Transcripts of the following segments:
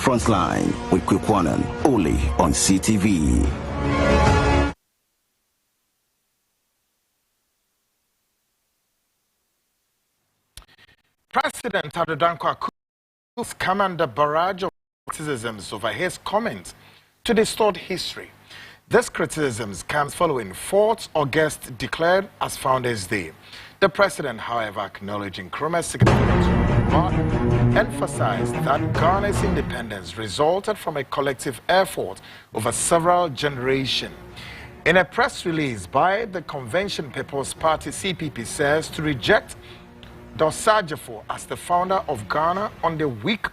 Frontline with Kwaku Annan, only on CTV. President Kwaku's come under barrage of criticisms over his comments to distort history. This criticism comes following 4th August declared as Founders' Day. The president, however, acknowledging Nkrumah's significance, but emphasized that Ghana's independence resulted from a collective effort over several generations. In a press release by the Convention People's Party, CPP says to reject Dosajefo as the founder of Ghana on the weak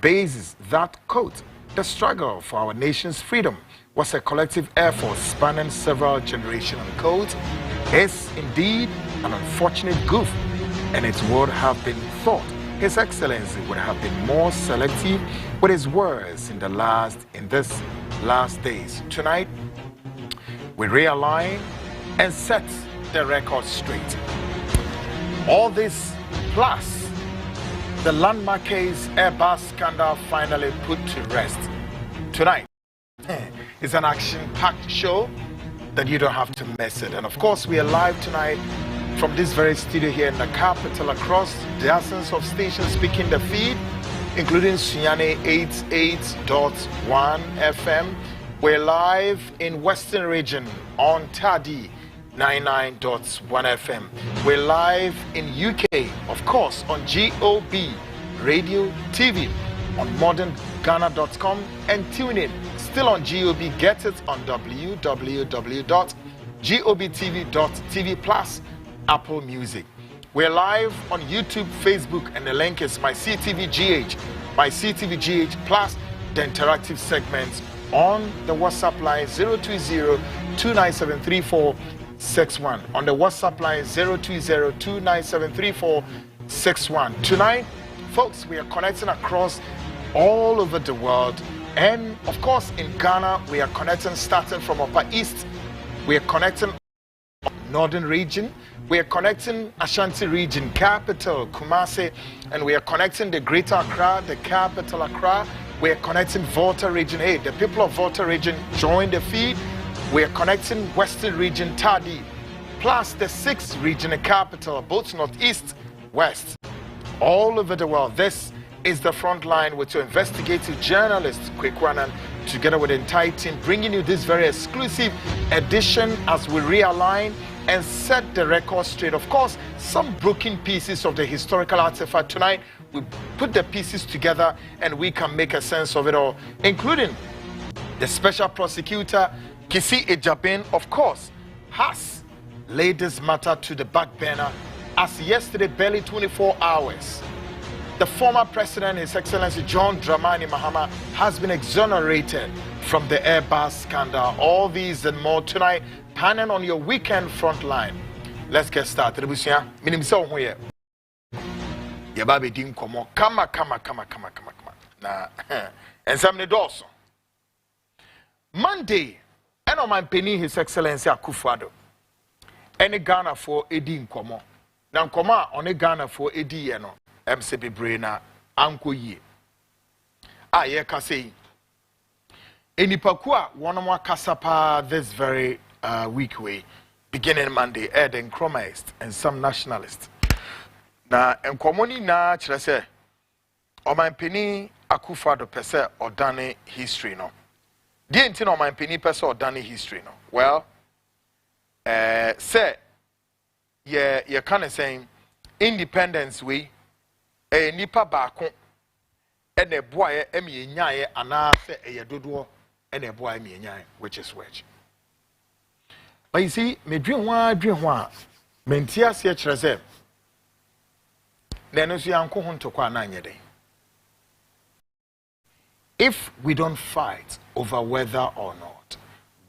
basis that, quote, the struggle for our nation's freedom was a collective effort spanning several generations, quote, is indeed an unfortunate goof, and it would have been thought His Excellency would have been more selective with his words in this last days. Tonight, we realign and set the record straight. All this plus the landmark case Airbus scandal finally put to rest. Tonight is an action-packed show that you don't have to miss it. And of course, we are live tonight from this very studio here in the capital, across dozens of stations speaking the feed, including Sunyani 88.1 FM. We're live in Western Region on Tadi 99.1 FM. We're live in UK, of course, on GOB Radio TV, on modernghana.com, and tune in. Still on GOB, get it on www.gobtv.tv plus Apple Music. We're live on YouTube, Facebook, and the link is my CTVGH plus the interactive segments on the WhatsApp line 020-297-3461. On the WhatsApp line 020-297-3461. Tonight, folks, we are connecting across all over the world. And of course, in Ghana, we are connecting starting from Upper East. We are connecting Northern region. We are connecting Ashanti region, capital Kumasi, and we are connecting the Greater Accra, the capital Accra. We are connecting Volta region. Hey, the people of Volta region join the feed. We are connecting Western region, Tadi, plus the 6th region, the capital, both Northeast, West, all over the world. This is the Frontline with your investigative journalist, Kwaku Annan, together with the entire team, bringing you this very exclusive edition as we realign and set the record straight. Of course, some broken pieces of the historical artifact. Tonight, we put the pieces together and we can make a sense of it all, including the special prosecutor, Kisi Ejabin, of course, has laid this matter to the back burner as yesterday, barely 24 hours. The former president, His Excellency John Dramani Mahama, has been exonerated from the Airbus scandal. All these and more tonight, panning on your weekend Frontline. Let's get started. Kama. Na, and some also. Monday, and on my penny, His Excellency Akufo-Addo. Any Ghana for Edi Nkomo. Now, Nkoma on a Ghana for Edi, you know. MCP Brainer, Anko Ye. Ye Kase. Enipakua, one more Kasapa this very week way, beginning Monday, Ed and Nkrumah and some nationalists. Na Nkomoni na Chrese, or my penny Akufo-Addo pese or Dane history no. Didn't know my penny pese or Dane history no. Well, say, you're kind of saying independence way. Nipa baako ene boaye emienyaye anaase eyedodo ene boaye emienyaye, which is which. But you see, me dwen ho a mentia se kyereze na no so yanko ho ntokwa na anyede. If we don't fight over whether or not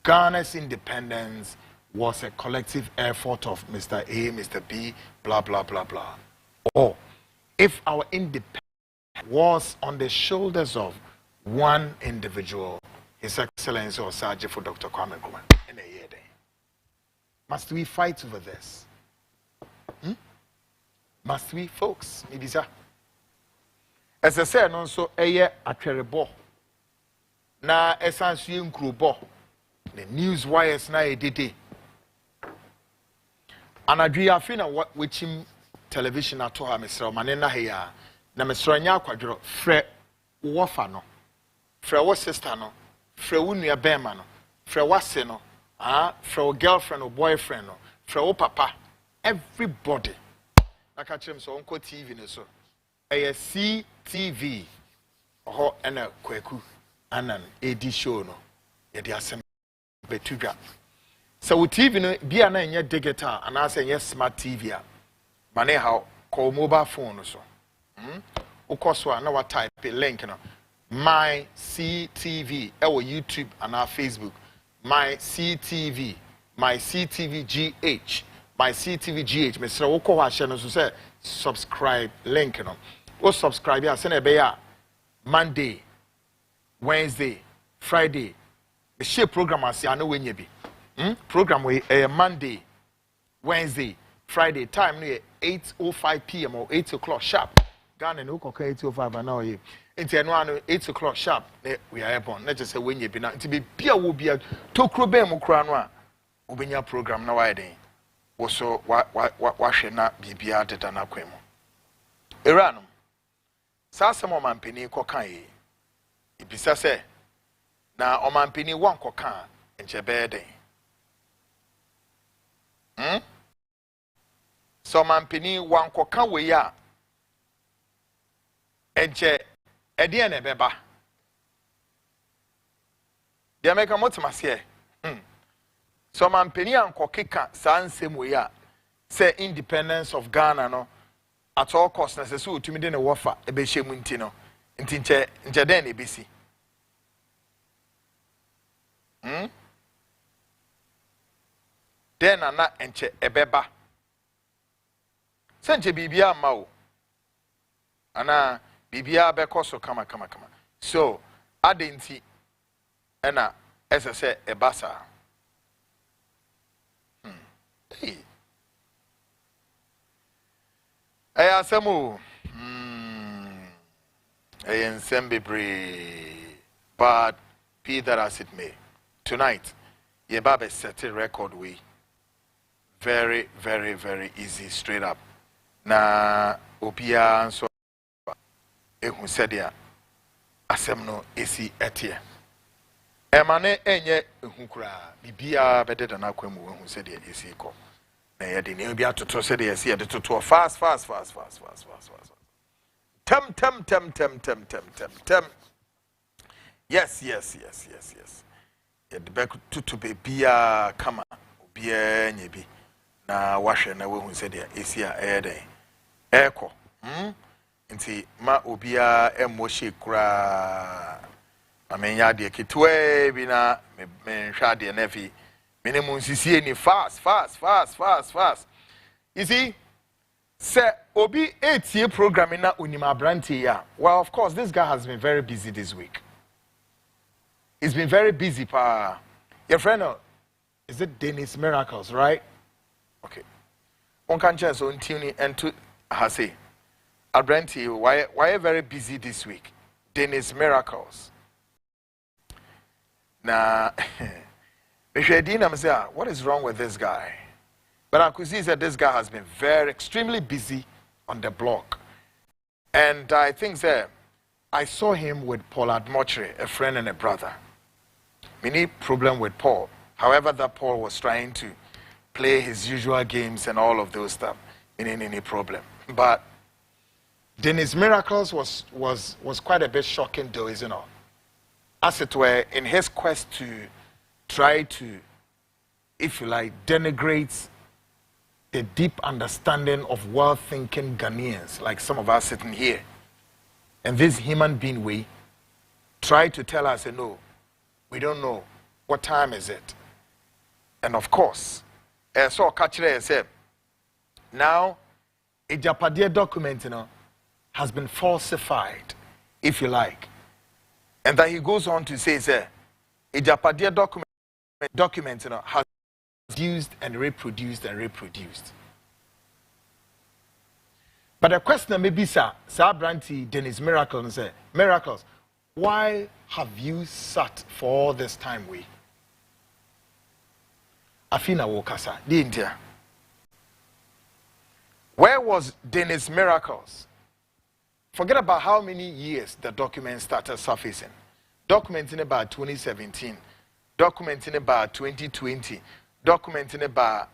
Ghana's independence was a collective effort of Mr. A, Mr. B, blah blah blah blah, or if our independence was on the shoulders of one individual, His Excellency or Sergeant for Dr. Kwame Nkrumah, in a year day, must we fight over this? Must we, folks? Maybe sir. as I say no so eye atwerebo na esanso nkrubo the news wires na edede anadwi afi na wechim television ato ha mesra mane na heya na mesra nya akwadworo frɛ wofa no frɛ wo sister no frɛ wo nua bema no frɛ wase no frɛ wo girlfriend or boyfriend no frɛ wo papa everybody na ka kyerem so onko TV ne so eye CTV ho ena Kwaku Annan edi show no ye di asem betudwa so wo TV no bia na enye digital anase enye smart TV a mane how call mobile phone no so ukoso na what type link no my CTV or YouTube and our Facebook my CTV GH my CTV GH me sra woko ha hye no so say subscribe link no o subscribe ya se na be ya Monday Wednesday Friday the share program asi ana wenye bi program we Monday Wednesday Friday time no 8:05 p.m. or 8 o'clock sharp Ghana no koka 8:05 na oye enti eno ano 8 o'clock sharp we are born na just say wenye bi na enti be bia wo bia tokro be mu kura no a obenya program na wa den wo so wa hwe na bibia deda na kwemu Iran sasa mo mampeni kokan yi ibisa se na o mampeni wan kokan enche be den so mampeni wan kokan we ya enche ede na beba de meka motimase so mampeni ankokeka sansem we ya say independence of Ghana no at all costs na so utumi de ne wofa ebe hyemu nti no nti nche den na ebesi den na enche ebeba senche bibia ma o ana bibia be koso kama so adenti ena esese ebasa Asemu but be that as it may tonight ye babe set a record we very easy straight up na opia so ehun sedia asem no esi etie emane enye ehun kura bibia bededa na kwemu ehun sedia esi ko na ye de ne obi atoto sedia esi ye de toto fast tem yes ye de back tutu bibia kama obia nyebi na wahwe na wehun sedia esi a eden eko nti ma obia emoshi kura amenya de ketwe bi na me hwa de na fi minimum sisie ni fast you see say obi etie programming na unima branti ya well of course this guy has been very busy this week. He's been very busy pa your friend is it Dennis Miracles right okay on can chance on tune and to hase Abranti, why very busy this week? Dennis Miracles. Now, what is wrong with this guy? But I could see that this guy has been extremely busy on the block. And I think that I saw him with Paul Admotre, a friend and a brother. Many problem with Paul. However, that Paul was trying to play his usual games and all of those stuff. Any problem. But Dennis Miracles was quite a bit shocking though, isn't it? As it were, in his quest to try to, if you like, denigrate the deep understanding of well-thinking Ghanaians, like some of us sitting here. And this human being way try to tell us, no, we don't know. What time is it? And of course, so Kachire said, now, a Japadia document, has been falsified, if you like. And that he goes on to say, a Japadia document has used and reproduced. But the question may be, sir Branty Dennis Miracle say, Miracles, why have you sat for all this time we? Afina Wokasa, the India. Where was Dennis Miracles? Forget about how many years the document started surfacing. Documenting about 2017, documenting about 2020, documenting about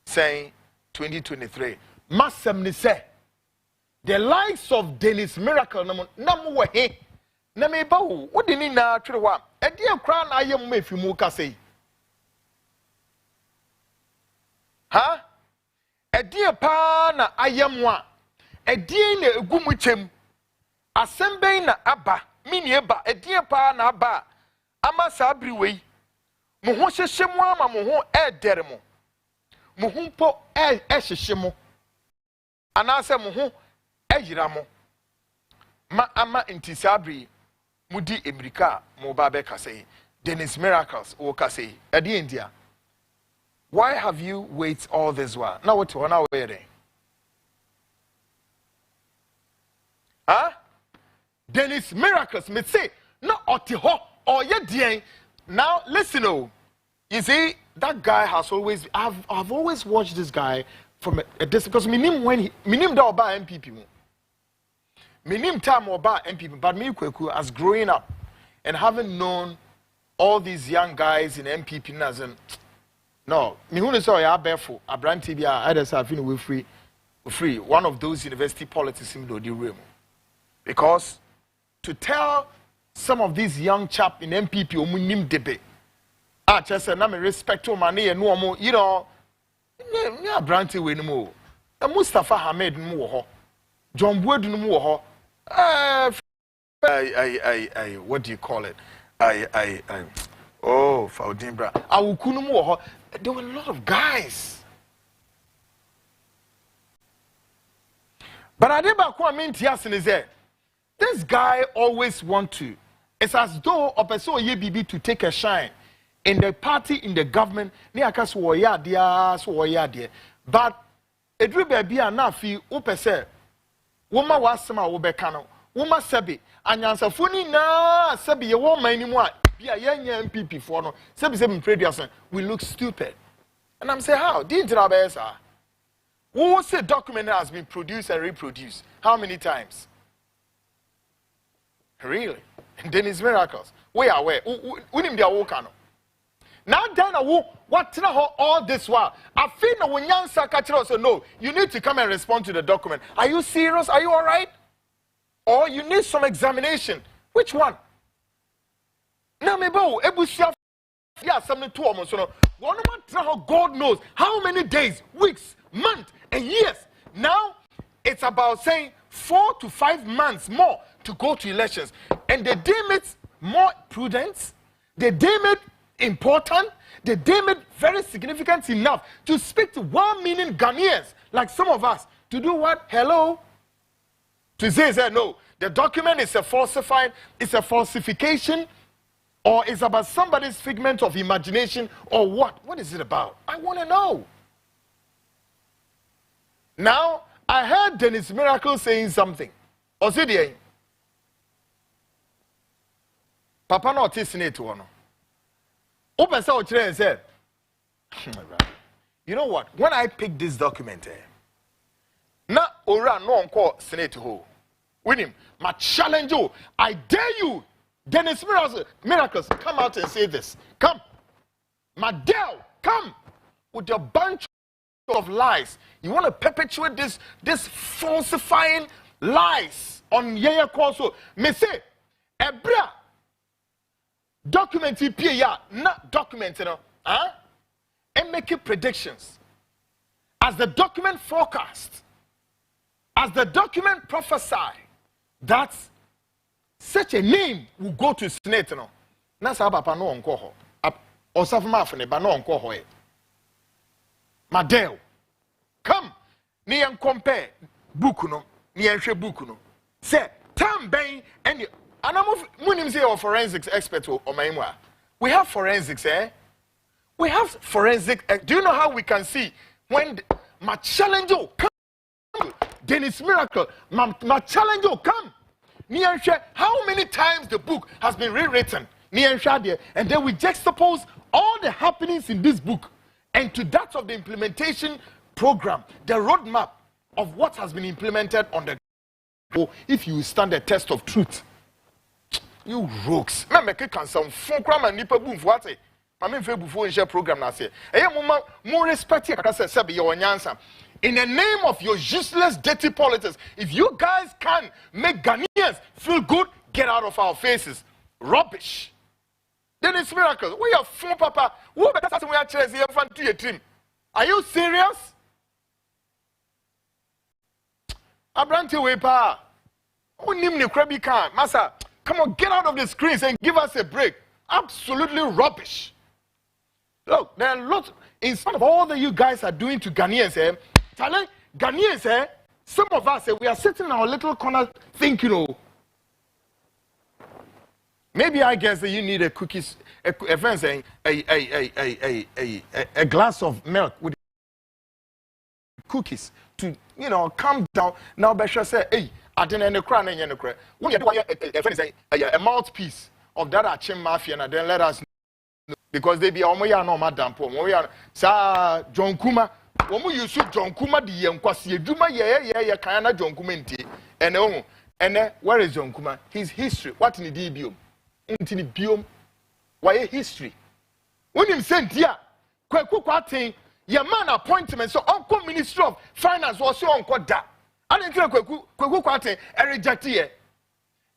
saying 2023. Massemni say the likes of Dennis Miracle namu wahe na me ba wo wodini na twere e de akra na ayem mafimu ka sei ha e de pa na ayem wa e de na egumu chem asemben na aba mini eba e de pa na aba ama sabri wei mo ho hyehyemu ama mo ho e dere mo mo ho po e hyehyemu anase mo ho ejira mo ma ama intisabri mudi emirika mo ba be kase Dennis Miracles wo kase e de India. Why have you wait all this while? Now what you now waiting? Huh? Dennis Miracles me say no otiho or ye dien. Now listen, oh, you see that guy has always I've always watched this guy from a distance because minim when he minim da oba MPP mu minim time oba MPP, but me Kwaku as growing up and having known all these young guys in MPP as in no me who say ya bareful abranti bia I just have we free one of those university politics in the room because to tell some of these young chap in MPP omunim debe just say na me respect man na no mo you know nya branty we no mo Mustafa Hamed no wo ho John Buedu no wo ho what do you call it oh Faudinbra awuku no wo ho. There were a lot of guys, but I did back what I mean is that this guy always want to, it's as though a person BB to take a shine in the party, in the government, but it will be a nafi upese woma wasema wobekano woma sebi anyansa funi na sebi ye woma anymore bia yenya MPP for no sebi previous we look stupid. And I'm saying how didn't Rabesa who say document has been produced and reproduced how many times? Really? Dennis Miracles. Where are we? Unim dia wokano. Now then what all this while? I feel no when young Sakachiro so no, you need to come and respond to the document. Are you serious? Are you all right? Or you need some examination. Which one? Now mebo ebusia yeah something to almost no. God knows how many days, weeks, months, and years. Now it's about saying 4 to 5 months more to go to elections. And they deem it more prudent, they deem it important, they deem it very significant enough to speak to 1 million Ghanaians, like some of us, to do what? Hello? To say no, the document is a falsified, it's a falsification, or it's about somebody's figment of imagination, or what? What is it about? I want to know. Now, I heard Dennis Miracle saying something. Osidiye. Papa no tisine to one. Open sa ochire and said, you know what? When I picked this document, na ora no onko senate ho. With him, my challenge you, I dare you, Dennis Miracles, come out and say this. Come, Madel, come with your bunch of lies. You want to perpetuate this falsifying lies on Yaya Kwaso. Me say, Ebra, document ya, not document, and make it predictions. As the document forecast, as the document prophesied, that such a name will go to Senate. No, Nasa Papa no onko ho. Or Safmafne, but no onko ho. Madel, come, ni and compare Bukuno, ni and Bukuno. Say, Tam Bain, and you. And I'm of say or forensics expert or my. We have forensics, eh? We have forensic. Do you know how we can see when my challenge come Dennis Miracle, my challenge will come. How many times the book has been rewritten? And then we juxtapose all the happenings in this book and to that of the implementation program, the roadmap of what has been implemented on the if you stand the test of truth. You rogues. Program more respect in the name of your useless dirty politics. If you guys can make Ghanaians feel good, get out of our faces. Rubbish. Then it's miracle. We are phone papa. Are you serious? Abranti Wepa. Masa, come on, get out of the screens and give us a break. Absolutely rubbish. Look, there are lots, in spite of all that you guys are doing to Ghanaians, Ghanaians, some of us, we are sitting in our little corner thinking, maybe I guess that you need a cookies, a glass of milk with cookies to, calm down. Now, Besha say, hey, I didn't cry, when you do a mouthpiece of that Achim mafia, and then let us know. Because they be Omoya no madam po. Sa John Kuma, Omo you shoot John Kuma the Yankwasi, Juma ye Kayana John Kumenti. And where is John Kuma? His history. What in the biome? Into the biome. Why history? When him sent here, Kwaku Annan, your man appointment, so Uncle Minister of Finance was so Uncle Da. I didn't tell Kwaku Annan and reject here.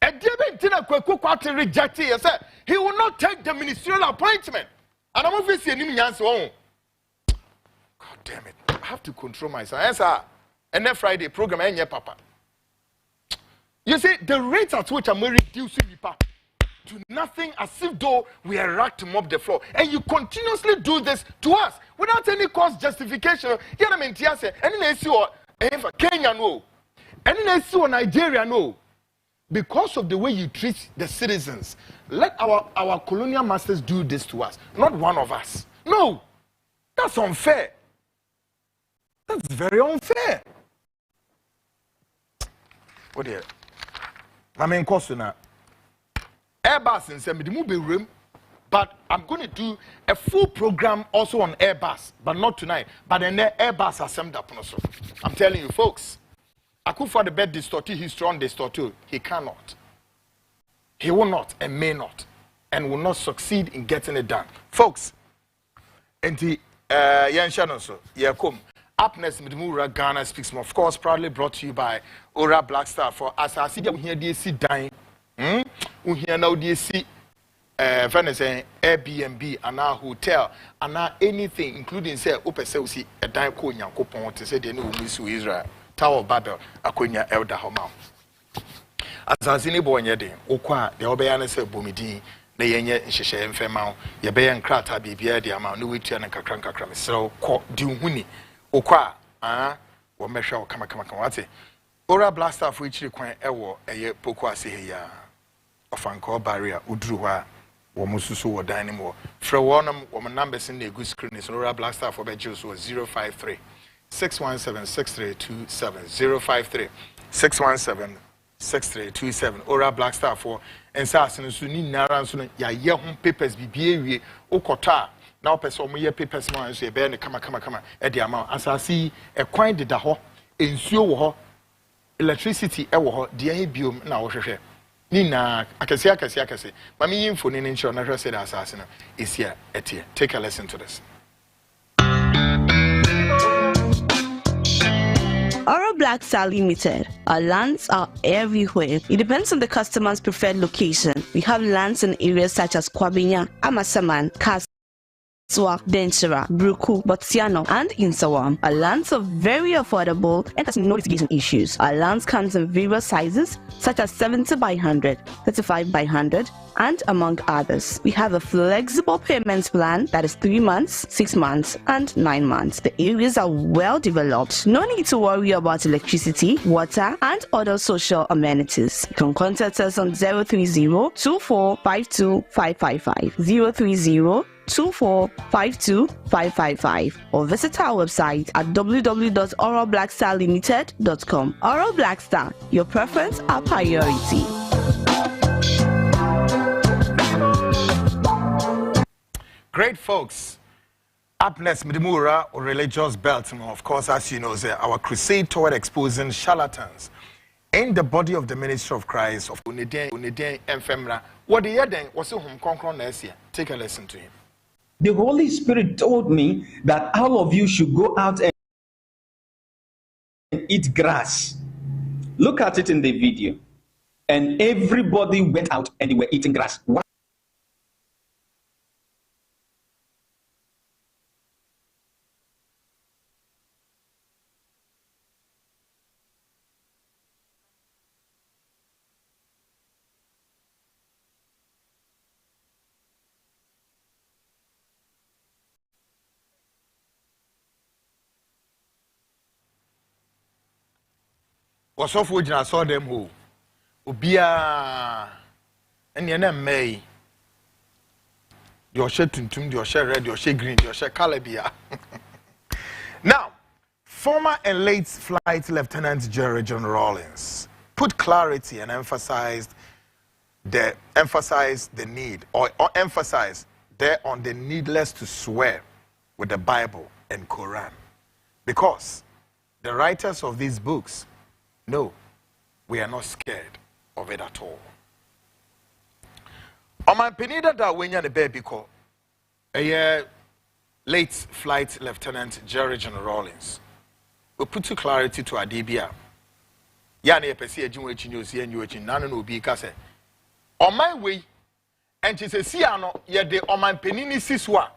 And Kwaku Annan rejected it. He will not take the ministerial appointment. And I'm obviously an answer. God damn it. I have to control myself. Answer. And then Friday program and papa. You see, the rate at which I'm reducing to nothing as if though we are racked to mop the floor. And you continuously do this to us without any cause justification. You know what I mean? And then you Kenya no. And then you Nigeria no. Because of the way you treat the citizens, let our colonial masters do this to us, not one of us. No, that's unfair. That's very unfair. What dear? I mean, Kosuna. Airbus and Semidimu room, but I'm going to do a full program also on Airbus, but not tonight. But then Airbus assembled up. I'm telling you, folks. Akufo the bed distorted history on distorted. He cannot. He will not and may not and will not succeed in getting it done. Folks, and the Yanshan Yakum. Up next, Midmura Ghana Speaks More. Of course, proudly brought to you by Ora Black Star. For as I see them here, they see dying. We hear now they see Venice Airbnb and our hotel and now anything, including say Open Celsi, a dime coin, Yankopon to say they know Israel. Tower of Babel, Akonya Elder Homa. As I see boy yede, Okwa, the Obeyan say Bomidi, the Yenya Shisha and Femau, Yabayan Krata, Bibia, the amount, no wit and Kakranka Kram, so called Duni, Okwa, or Mesha, Kamakamati. Ora Blaster for which require Ewo, a ye Pokwa say ya, of Uncle Barrier, Udruwa, Womusu or Dynamo. Fra one woman numbers in the good screen is Ora Blaster for Bejus was 053. 617-6327 053-617-6327 Ora Black Star for and Sassin Suni Naran ya young papers be behavior okota now person me papers man so be kama at the amount as I see a coin de ho ensuo ho electricity e wo ho de biom na wo hwehwe ni na akase mami info ni nsho na hwe say that assassin is here etie. Take a listen to this. Oro Black Star Limited. Our lands are everywhere. It depends on the customer's preferred location. We have lands in areas such as Kwabinya, Amasaman, Kaswa, Denchera, Bruku, Botsiano, and Insawam. Our lands are very affordable and has no litigation issues. Our lands comes in various sizes such as 70 by 100, 35 by 100, and among others. We have a flexible payments plan that is 3 months, 6 months, and 9 months. The areas are well developed. No need to worry about electricity, water, and other social amenities. You can contact us on 030-2452-555, 030 2452 or visit our website at www.oralblackstarlimited.com. Oral Black Star, your preference, our priority. Great folks. Up next, Midimura or religious belt. Of course, as you know, our crusade toward exposing charlatans in the body of the ministry of Christ of Unidien Enfemra. What the year was home concron next year. Take a lesson to him. The Holy Spirit told me that all of you should go out and eat grass. Look at it in the video. And everybody went out and they were eating grass. Why? Was off with I saw them who Ubia and your name May. Your shirt tuntum, your shirt red, your shirt green, your shirt calabia. Now, former and late Flight Lieutenant General John Rawlings put clarity and emphasized the need or emphasized there on the needless to swear with the Bible and Quran, because the writers of these books, no, we are not scared of it at all. On my penida that when you're the baby call a year late Flight Lieutenant Jerry John Rawlings, we put to clarity to Adibia. Yani pesi ejinwe news here and you none no be kase. On my way, and she says, see, ano, ye de on my penini siswa.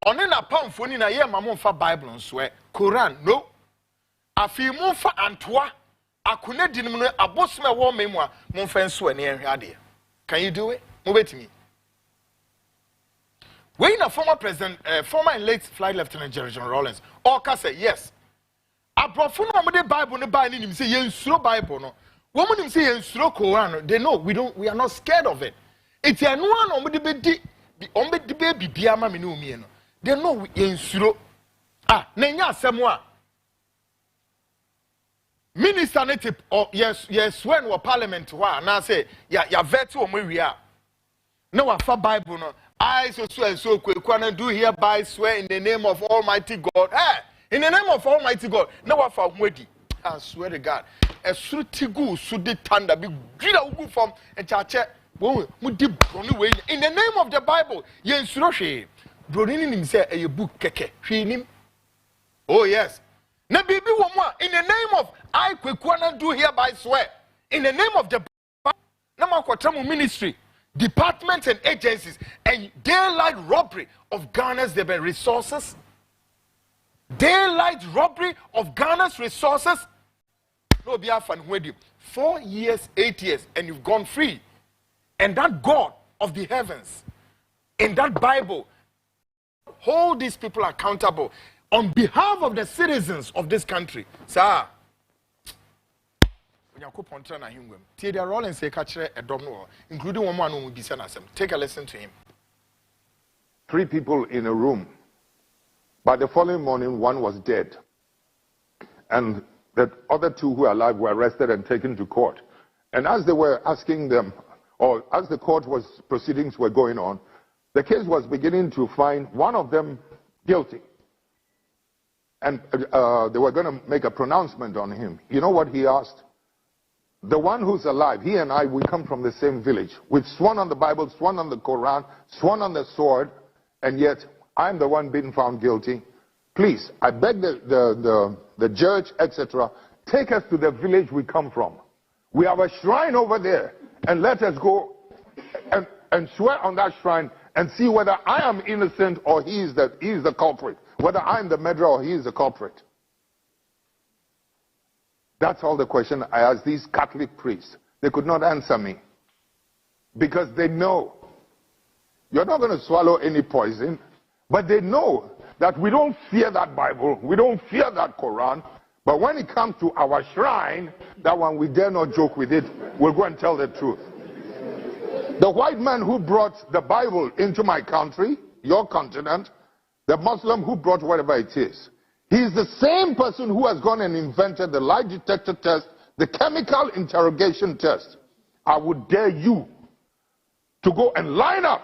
On in a pound phone in a year, mamon for Bible and swear, Quran, no. A few more for Antoine. I couldn't deny a boss my war memoir, mon friend swear near idea. Can you do it? Move it to me. When a former president, former and late Flight Lieutenant General John Rawlings, or can say yes. I brought from the Bible, no Bible, him say, yes, slow Bible, no. Woman him say, yes, slow Quran. They know we are not scared of it. It's a no one on the baby, Biama Minumiano. They know we in slow. Ah, Nenya Samoa. Minister native or yes when we parliament wa na say ya veto o we are no afa Bible no I so Kwaku do hereby swear in the name of Almighty God. In the name of Almighty God, no afa wedi. I swear to God, a sutigu sudi tanda be grida ugu from and chache mu di broni way in the name of the Bible. Yen surohwe broni nim say a book keke hwe nim. Oh yes. In the name of I Kwaku Annan do hereby swear. In the name of the ministry, departments and agencies, and daylight robbery of Ghana's resources. Daylight robbery of Ghana's resources. No be 4 years, 8 years, and you've gone free. And that God of the heavens, in that Bible, hold these people accountable. On behalf of the citizens of this country, sir, including one man who will be sent. Take a listen to him. 3 people in a room. By the following morning, one was dead. And the other 2 who were alive were arrested and taken to court. And as they were asking them, or as the proceedings were going on, the case was beginning to find one of them guilty. And they were going to make a pronouncement on him. You know what he asked? The one who's alive, he and I, we come from the same village. We've sworn on the Bible, sworn on the Quran, sworn on the sword, and yet I'm the one being found guilty. Please, I beg the judge, etc., take us to the village we come from. We have a shrine over there, and let us go and swear on that shrine and see whether I am innocent or he is the culprit. Whether I'm the murderer or he is the culprit. That's all the question I asked these Catholic priests. They could not answer me. Because they know. You're not going to swallow any poison. But they know that we don't fear that Bible. We don't fear that Quran. But when it comes to our shrine, that one we dare not joke with it. We'll go and tell the truth. The white man who brought the Bible into my country, your continent, the Muslim who brought whatever it is. He is the same person who has gone and invented the lie detector test, the chemical interrogation test. I would dare you to go and line up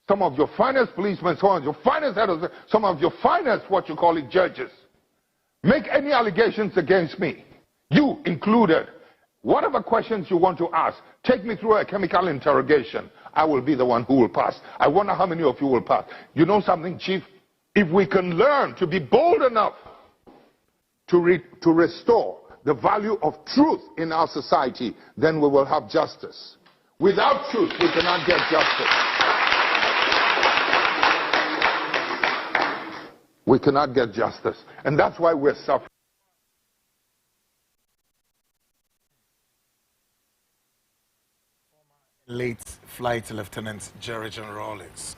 some of your finest policemen, some of your finest heads, some of your finest, what you call it, judges. Make any allegations against me, you included. Whatever questions you want to ask, take me through a chemical interrogation. I will be the one who will pass. I wonder how many of you will pass. You know something, Chief? If we can learn to be bold enough to restore the value of truth in our society, then we will have justice. Without truth, we cannot get justice. We cannot get justice. And that's why we're suffering. Late Flight Lieutenant Jerry John Rawlings,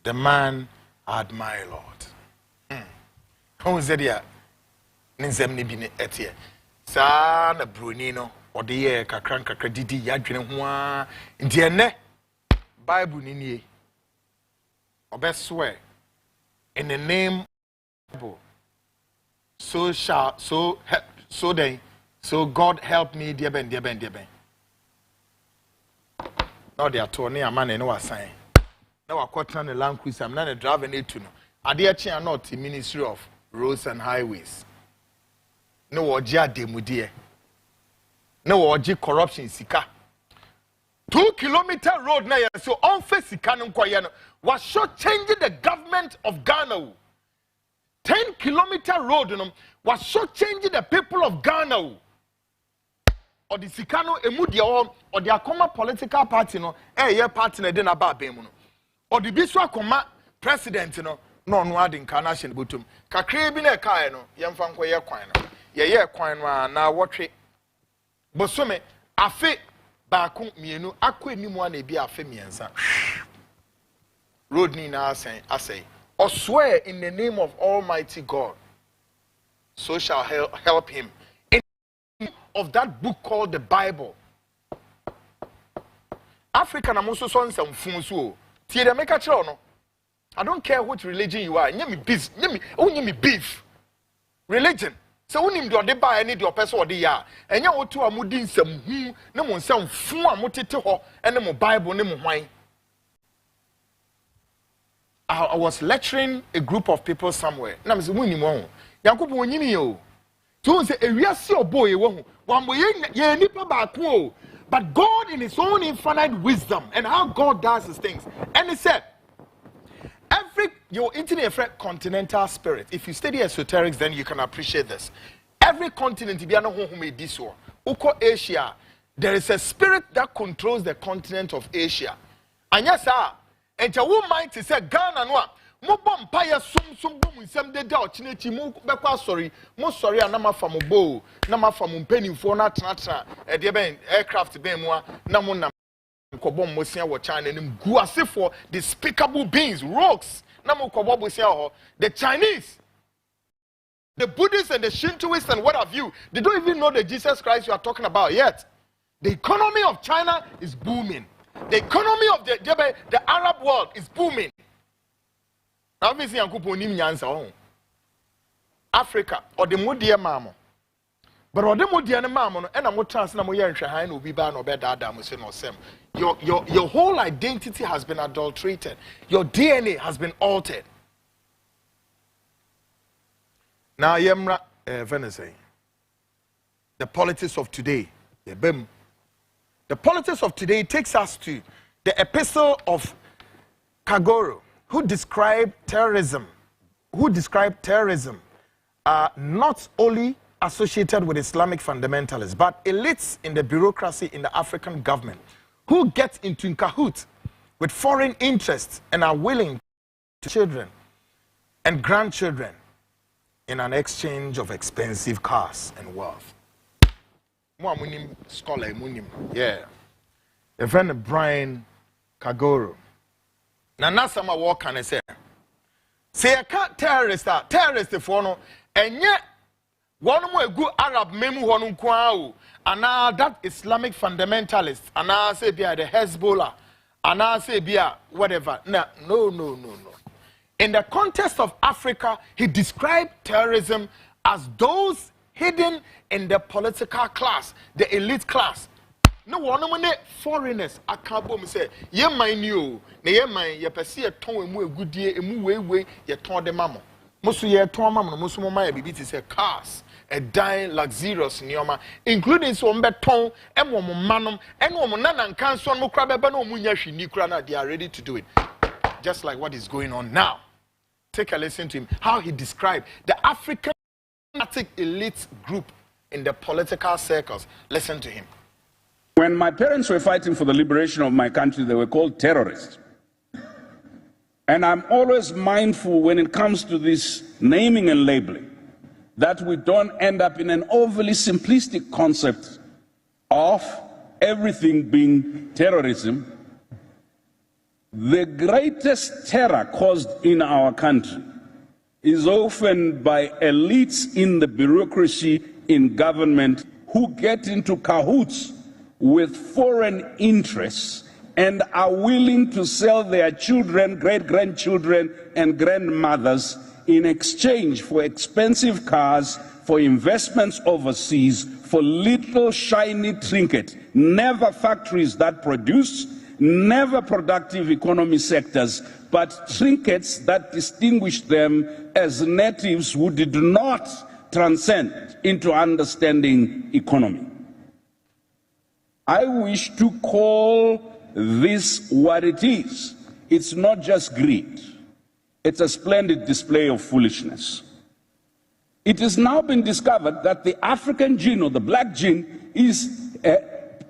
the man I admire, Lord. How is it here? Ninzemni bini etie. Sa na Brunino, or the year kakranka crediti yadwene hwa. Ndiene Bible nini. Obe swear in the name of Bible. So God help me, dear Ben. Now they are turning a man and no sign. Now I caught on the land cruiser. I'm not a driver need to know. I dare change not the Ministry of Roads and Highways. No orgia demudia. No orgy corruption sika. 2-kilometer road na so unfair sika no kwaya no was short changing the government of Ghana. 10-kilometer road no was short changing the people of Ghana. Or the Sikano Emudia or the Akoma political party no party na den aba bemu no or the Biswa Koma president no wad incarnation butum kakre bi na kai no yemfa nko ye kwan no ye kwan no na wotwe bosome afe baako mienu akọ enimu na bi afe miensa road ni na asay or swear in the name of Almighty God, so shall help him of that book called the Bible. African amoso son some funsu. Tie de make a no. I don't care what religion you are. Nyemi beef. Religion. So unim do de ba any do person or de ya. Enya otu amudi nsam hu ne mo nsam fu amotete ho ene mo Bible ne mo hwan. I was lecturing a group of people somewhere. Na me say munim ho. Yankopon onyini yo. So say ewiase oboye wo hu. But God in his own infinite wisdom and how God does his things. And he said, your internet continental spirit, if you study esoterics, then you can appreciate this. Every continent, Uko Asia, there is a spirit that controls the continent of Asia. And yes, sir, and you mind to say Ghana no. Mo bompaya sum bom nsem de da ochineti mo bekwa sorry anama fa mo bo na ma fa mo mpanimfo na tena de ben aircraft ben mu na mo na kobom mo sia wo China nim gu asefo despicable beings rogues na mo kobo bo sia ho the Chinese, the Buddhists and the Shintoists and what have you, they don't even know the Jesus Christ you are talking about yet. The economy of China is booming. The economy of the Arab world is booming. Obviously, Africa or the Mudia Mamo. But or the Mudia Mamo, and I'm trans na moya nhwe no bi ba no be dada mo se no sem. Your whole identity has been adulterated. Your DNA has been altered. Now yemra Venice. The politics of today. The politics of today takes us to the epistle of Kagoro, who described terrorism, not only associated with Islamic fundamentalists, but elites in the bureaucracy in the African government, who get into cahoots with foreign interests and are willing to children and grandchildren in an exchange of expensive cars and wealth. Scholar, yeah. A friend Brian Kagoro. Now, some what can I say? Say a cat terrorist for no, and yet one more good Arab memu one kwao, and now that Islamic fundamentalist, and now say they are the Hezbollah, and I say bia whatever. No. In the context of Africa, he described terrorism as those hidden in the political class, the elite class. No one of foreigners I can't bomb say, ye mind you, ye mind ye perceive a tone a good year, a move way, ye torn the mamma. Most ye torn mamma, most of my baby say cars, a dying luxurious nioma, including some beton, and one manum, and one and cancer, no crab, no munyashi, nikrana, they are ready to do it. Just like what is going on now. Take a listen to him, how he described the African elite group in the political circles. Listen to him. When my parents were fighting for the liberation of my country, they were called terrorists. And I'm always mindful when it comes to this naming and labeling that we don't end up in an overly simplistic concept of everything being terrorism. The greatest terror caused in our country is often by elites in the bureaucracy in government who get into cahoots with foreign interests and are willing to sell their children, great-grandchildren, and grandmothers in exchange for expensive cars, for investments overseas, for little shiny trinket, never factories that produce, never productive economy sectors, but trinkets that distinguish them as natives who did not transcend into understanding economy. I wish to call this what it is. It's not just greed. It's a splendid display of foolishness. It has now been discovered that the African gene, or the black gene,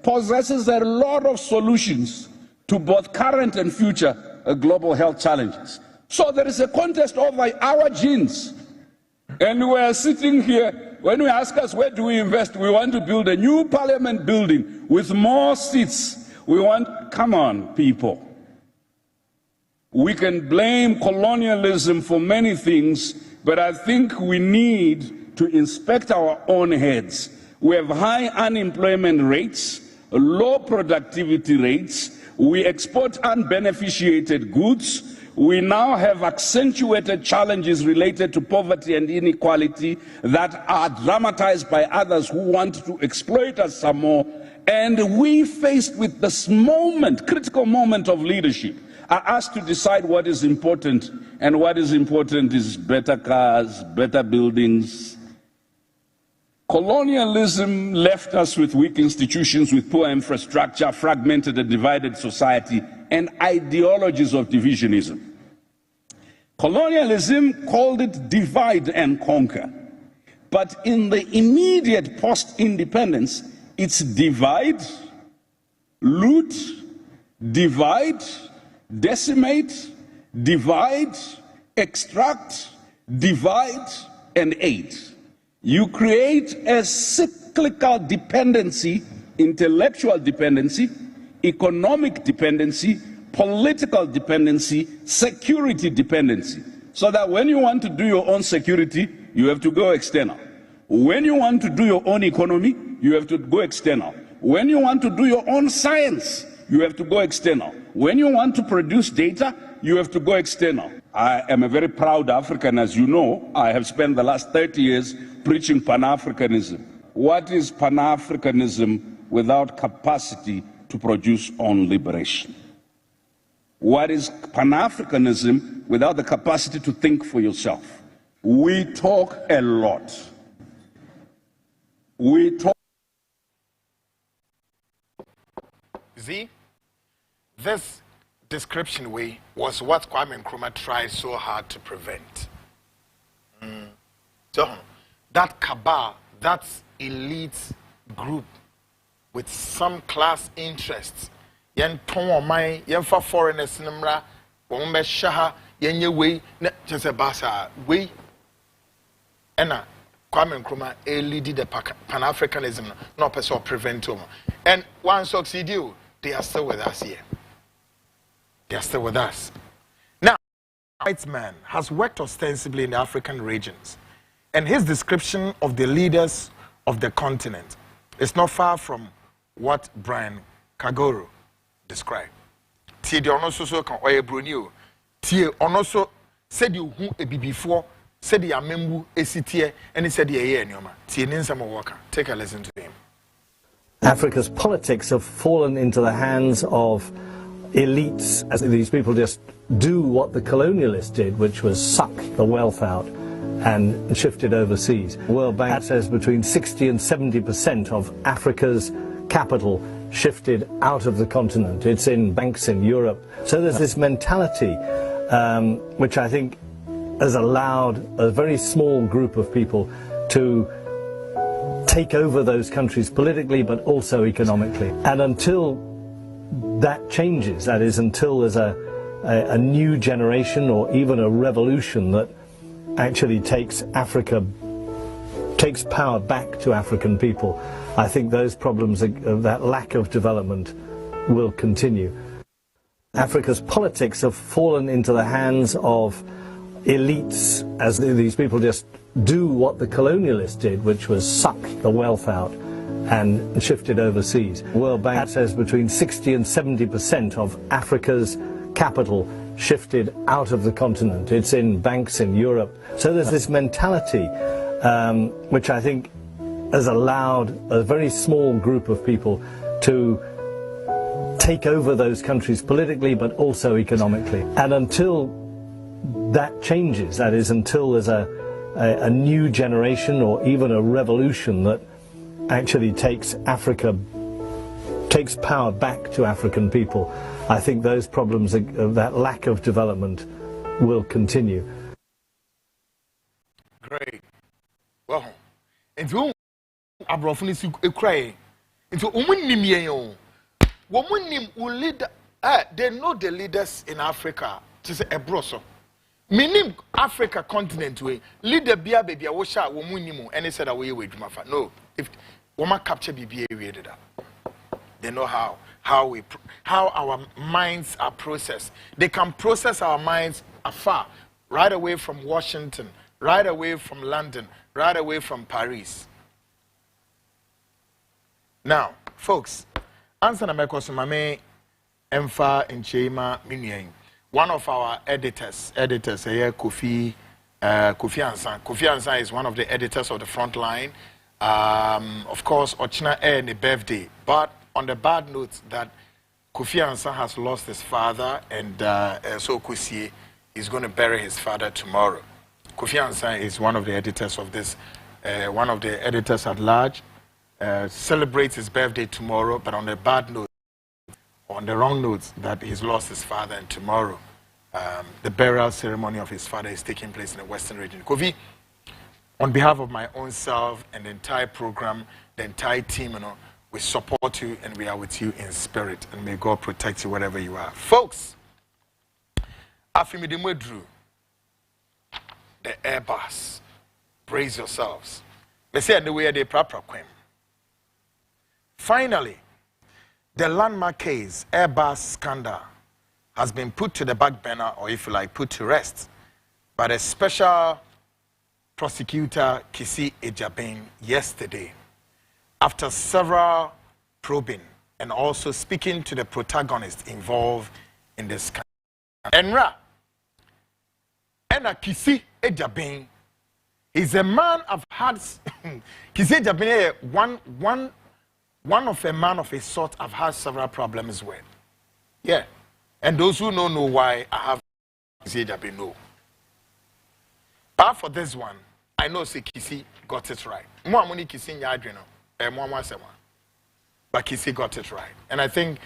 possesses a lot of solutions to both current and future global health challenges. So there is a contest over our genes. And we are sitting here. When we ask us where do we invest, we want to build a new parliament building with more seats. We want, come on, people. We can blame colonialism for many things, but I think we need to inspect our own heads. We have high unemployment rates, low productivity rates. We export unbeneficiated goods. We now have accentuated challenges related to poverty and inequality that are dramatized by others who want to exploit us some more. And we, faced with this moment, critical moment of leadership, are asked to decide what is important. And what is important is better cars, better buildings. Colonialism left us with weak institutions, with poor infrastructure, fragmented and divided society, and ideologies of divisionism. Colonialism called it divide and conquer. But in the immediate post-independence, it's divide, loot, divide, decimate, divide, extract, divide, and aid. You create a cyclical dependency, intellectual dependency, economic dependency, political dependency, security dependency. So that when you want to do your own security, you have to go external. When you want to do your own economy, you have to go external. When you want to do your own science, you have to go external. When you want to produce data, you have to go external. I am a very proud African, as you know. I have spent the last 30 years preaching Pan-Africanism. What is Pan-Africanism without capacity to produce own liberation? What is Pan-Africanism without the capacity to think for yourself? We talk a lot. We talk. See, this description way was what Kwame Nkrumah tried so hard to prevent. So that cabal, that elite group with some class interests, yen ton my yen for foreigners nimra, won be shaha yen ye way just a basa way. Ena Kwame Nkrumah lead the Pan-Africanism, no person prevent them. And one succeed you, they are still with us here. They are still with us. Now, white man has worked ostensibly in the African regions, and his description of the leaders of the continent is not far from what Brian Kagoro described. tie de ono so kan oye broni o tie ono so said you hu e bibifo said ya membu esitie ene said ye enoma tie ne nsam worker. Take a listen to him. Africa's politics have fallen into the hands of elites, as these people just do what the colonialists did, which was suck the wealth out and shift it overseas. World Bank says between 60 and 70% of Africa's capital shifted out of the continent. It's in banks in Europe. So there's this mentality which I think has allowed a very small group of people to take over those countries politically but also economically. And until that changes, that is, until there's a new generation or even a revolution that actually takes power back to African people, I think those problems, that lack of development, will continue. Africa's politics have fallen into the hands of elites, as these people just do what the colonialists did, which was suck the wealth out and shift it overseas. World Bank says between 60 and 70% of Africa's capital shifted out of the continent. It's in banks in Europe. So there's this mentality which I think has allowed a very small group of people to take over those countries politically but also economically. And until that changes, that is, until there's a new generation or even a revolution that actually takes power back to African people, I think those problems, that lack of development, will continue. Great. Well, into abrofuni si ekrai. Into umunim yen. Womunim leader. They know the leaders in Africa. Just ebroso. Minim Africa continent way. Leader bia baby a wosha womunimu. Any said away with Mafa. No. If Woma capture BBA read that. They know how our minds are processed. They can process our minds afar, right away from Washington, right away from London, right away from Paris. Now, folks, answer na meko mame emfa enchema minyen. One of our editors here, Kofi Annan. Kofi Annan is one of the editors of the Frontline. Of course, Ochina Air the birthday, but on the bad note that Kofi Annan has lost his father, and so Kusie is going to bury his father tomorrow. Kofi Annan is one of the editors of this, one of the editors at large, celebrates his birthday tomorrow, but on the bad note, on the wrong note, that he's lost his father, and tomorrow the burial ceremony of his father is taking place in the Western region. Kofi, on behalf of my own self and the entire program, the entire team, we support you and we are with you in spirit. And may God protect you wherever you are. Folks, Afimidimwedru, the Airbus, brace yourselves. They say the way they proper queen. Finally, the landmark case, Airbus scandal, has been put to the back burner, or if you like, put to rest by the special prosecutor Kisi Ejabin yesterday, after several probing and also speaking to the protagonists involved in this scandal. Enra Kisi Ejabin is a man I've had. Kisi Ejabin is one of a man of his sort I've had several problems with. Yeah, and those who know why I have Kisi Ejabin know. But for this one, I know say Kisi got it right. More money Kisi nyadrino. But Kisi got it right. And I think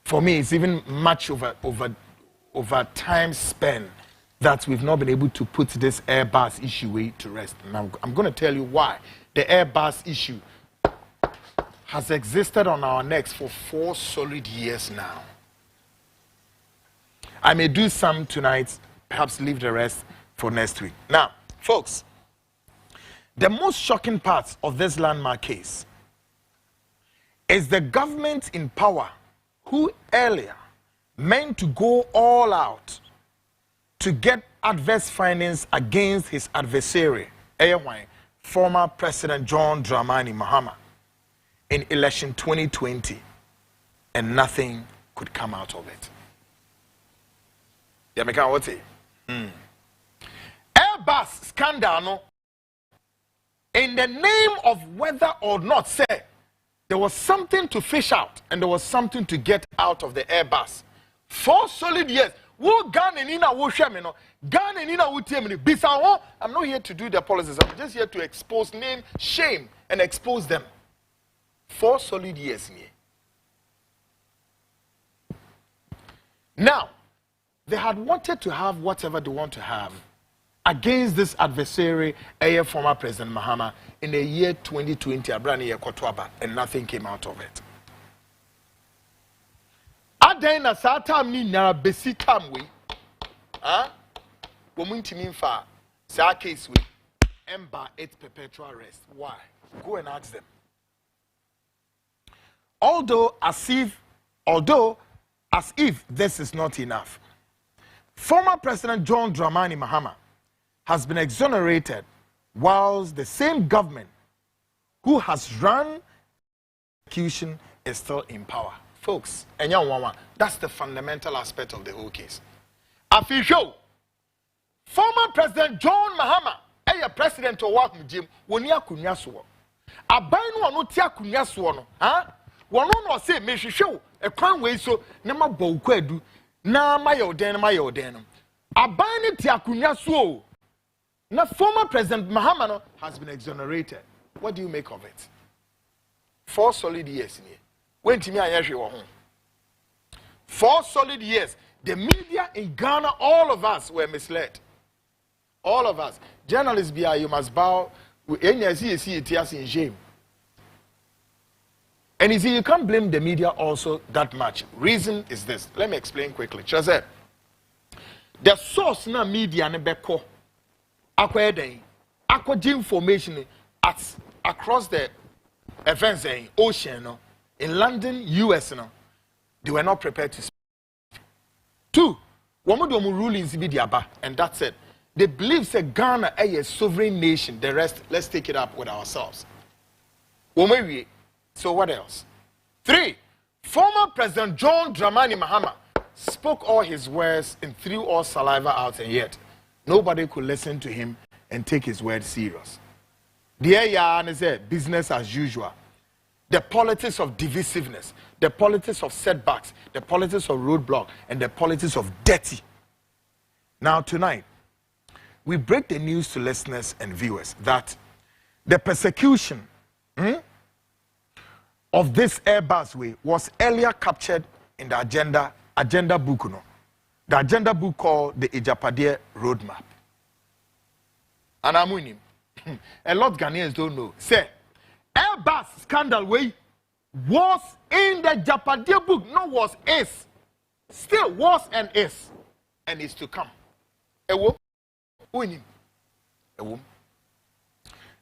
for me it's even much over time spent that we've not been able to put this Airbus issue to rest. And I'm going to tell you why. The Airbus issue has existed on our necks for 4 solid years now. I may do some tonight, perhaps leave the rest for next week. Now, folks, the most shocking part of this landmark case is the government in power who earlier meant to go all out to get adverse findings against his adversary, former President John Dramani Mahama, in election 2020, and nothing could come out of it. Yeah, make what say. Airbus scandal no. In the name of whether or not, say, there was something to fish out and there was something to get out of the Airbus. 4 solid years. Wo Ghana nina wo hweme no. Ghana nina wo tie me bisa ho. I'm not here to do the policies. I'm just here to expose name, shame and expose them. 4 solid years here. Now, they had wanted to have whatever they want to have against this adversary, former President Mahama, in the year 2020, and nothing came out of it. Adena Sata Mina Besitam we, Womuntiminfa, Sa case we, ember 8 perpetual arrest. Why? Go and ask them. Although as if this is not enough, former President John Dramani Mahama has been exonerated, whilst the same government who has run execution is still in power. Folks, that's the fundamental aspect of the whole case. Official, former President John Mahama, president of Wakum Wonia Kunyaswo. Abainu no tia Kunyaswo no, one no say me show a crown way so nema bo kwadu na mayoden. Abainu tia Kunyaswo. Now, former President Mahama has been exonerated. What do you make of it? 4 solid years in here. When Timmy Ayashi were home. 4 solid years. The media in Ghana, all of us were misled. All of us. Journalists, you must bow. And you shame. And you see, you can't blame the media also that much. Reason is this. Let me explain quickly. The source na media ne beko. Acquired information across the events in ocean, in London, US, they were not prepared to speak. 2, Wamudomu rulings and that's it. They believe that Ghana is a sovereign nation. The rest, let's take it up with ourselves. So what else? 3, former President John Dramani Mahama spoke all his words and threw all saliva out, and yet nobody could listen to him and take his word serious. The business as usual. The politics of divisiveness, the politics of setbacks, the politics of roadblock, and the politics of dirty. Now tonight, we break the news to listeners and viewers that the persecution of this Airbus way was earlier captured in the agenda book. The agenda book called the Ejapade Roadmap. And I'm winning. A lot of Ghanaians don't know. Say, Airbus scandal way was in the Ejapade book. No, was is. Still was and is. And is to come. Winning.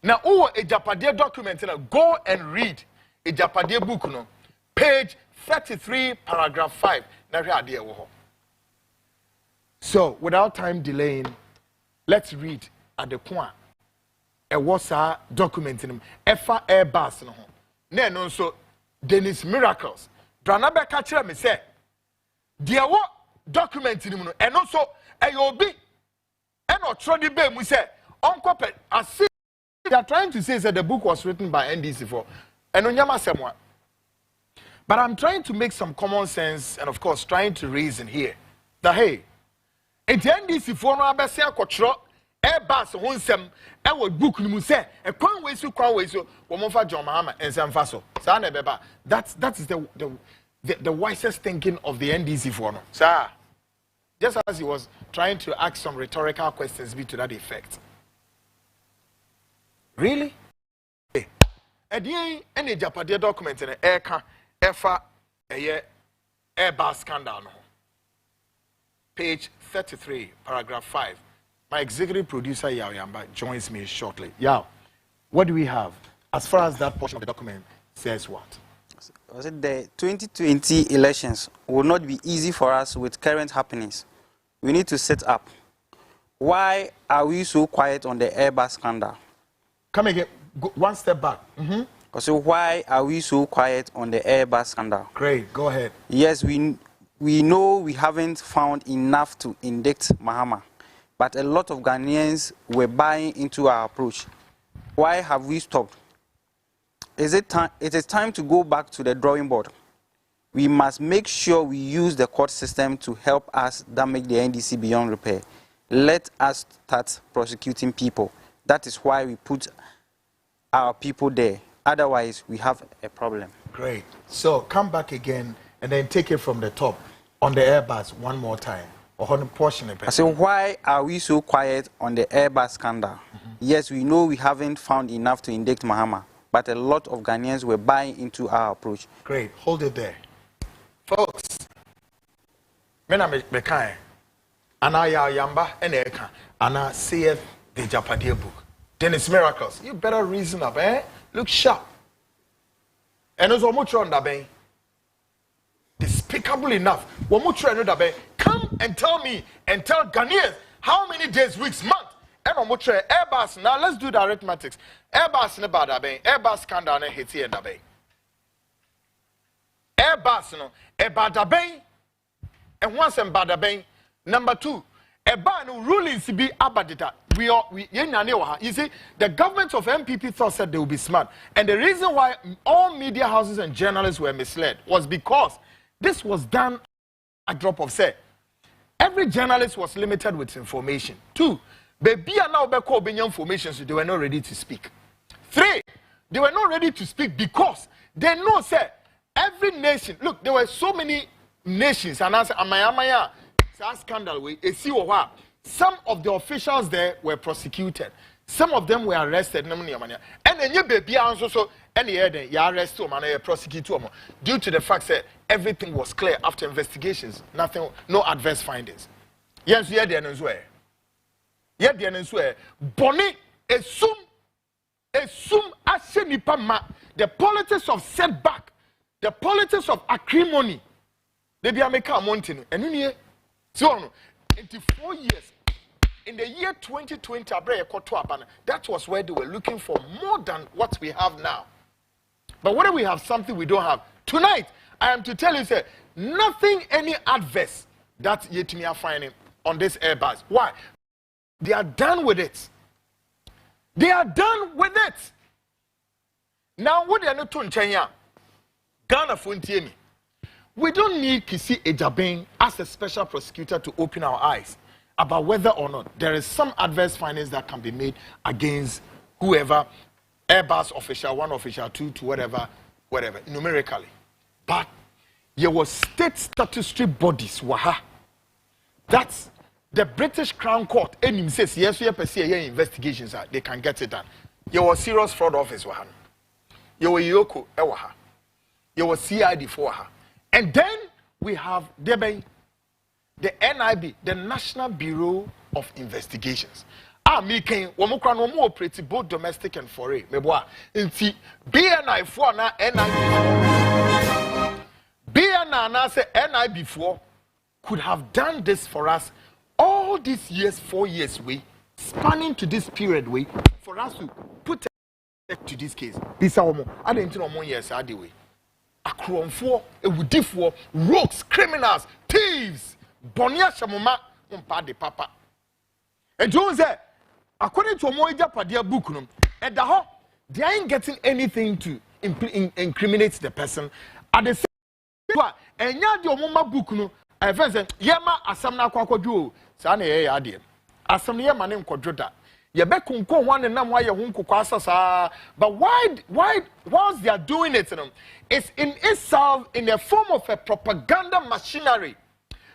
Now, Ejapade document, go and read Ejapade book, page 33, paragraph 5. So, without time delaying, let's read at the point. A wasa document in him. Efa Airbus no. Then also Dennis Miracles. Dranabe catcher me say. Dear what document in him and also ayobi. And not troddy be we say. Uncle as see they are trying to say that the book was written by NDC4. And onyama semwa. But I'm trying to make some common sense and of course trying to reason here. That hey. And the NDC4 no abese akotro Airbus honsem e wo book ni mu say e kwan we so wo mo fa John Mahama ensem fa so sa na beba that is the wisest thinking of the NDC4 no sir, just as he was trying to ask some rhetorical questions be to that effect. Really? Any Ejapade document in the Airbus scandal no. Page 33, paragraph 5. My executive producer, Yao Yamba, joins me shortly. Yao, what do we have? As far as that portion of the document says what? The 2020 elections will not be easy for us with current happenings. We need to set up. Why are we so quiet on the Airbus scandal? Come again, go one step back. So why are we so quiet on the Airbus scandal? Great, go ahead. Yes, we we know we haven't found enough to indict Mahama, but a lot of Ghanaians were buying into our approach. Why have we stopped? It is time to go back to the drawing board. We must make sure we use the court system to help us damage the NDC beyond repair. Let us start prosecuting people. That is why we put our people there. Otherwise, we have a problem. Great. So come back again and then take it from the top on the Airbus one more time. Or on a portion of it. So why are we so quiet on the Airbus scandal? Yes, we know we haven't found enough to indict Mahama, but a lot of Ghanaians were buying into our approach. Great. Hold it there. Folks, Mena Mekai, Anaya Yamba, and Eka, Anna CF, the Japadia book. Dennis Miracles. You better reason up, eh? Look sharp. And also, much on that, eh? Despicable enough. Come and tell me and tell Ghanaians how many days, weeks, months. And on Airbus. Now let's do the arithmetics. Airbus ne bad abe. Airbus scandal ne hiti and abe. Airbus no e bad abe. And once and bad abe. Number two, Eba no rulings be abadita. You see, the government of MPP thought said they would be smart. And the reason why all media houses and journalists were misled was because this was done a drop of say. Every journalist was limited with information. Two, baby are now back information, so they were not ready to speak. Three, they were not ready to speak because they know, say, every nation, look, there were so many nations, and I said, Amaya, scandal, some of the officials there were prosecuted. Some of them were arrested. And then you baby also and you arrest them and you prosecute them due to the fact that everything was clear after investigations. Nothing, no adverse findings. Yes, yeah, the answer. Yeah, the answer. Bonnie, assume, the politics of setback, the politics of acrimony. They be a mountain. And so, 84 years. In the year 2020, that was where they were looking for more than what we have now. But whether we have something we don't have. Tonight, I am to tell you, sir, nothing any adverse that yet me are finding on this Airbus. Why? They are done with it. They are done with it. Now, what they are not doing, Ghana Funtiemi. We don't need Kisi Ejabeng as a special prosecutor to open our eyes about whether or not there is some adverse findings that can be made against whoever, Airbus official, 1 official, 2 to whatever, numerically. But there was state statutory bodies, that's the British Crown Court, and says, yes, we have investigations, they can get it done. There was serious fraud office, there was Yoko, there was CID for her. And then we have the NIB, the National Bureau of Investigations. Making one operate both domestic and foreign. BNI for na NIB. BNI say NIB for could have done this for us all these years, 4 years way, spanning to this period way, for us to put to this case. This I didn't know more years I way. Akronfo, ewudifo, rogues, criminals, thieves, bonia shamoma, de papa. And John said, according to Moija Padia book, at the home, they ain't getting anything to incriminate the person. At the same time, and ya the Omoma book, I said, Yama Asamna Kwakodu, Sane Adim. Asamnia Manim Kodrota. You bet kunko one and why you won't kwasa. But whilst they are doing it, it's in itself in the form of a propaganda machinery.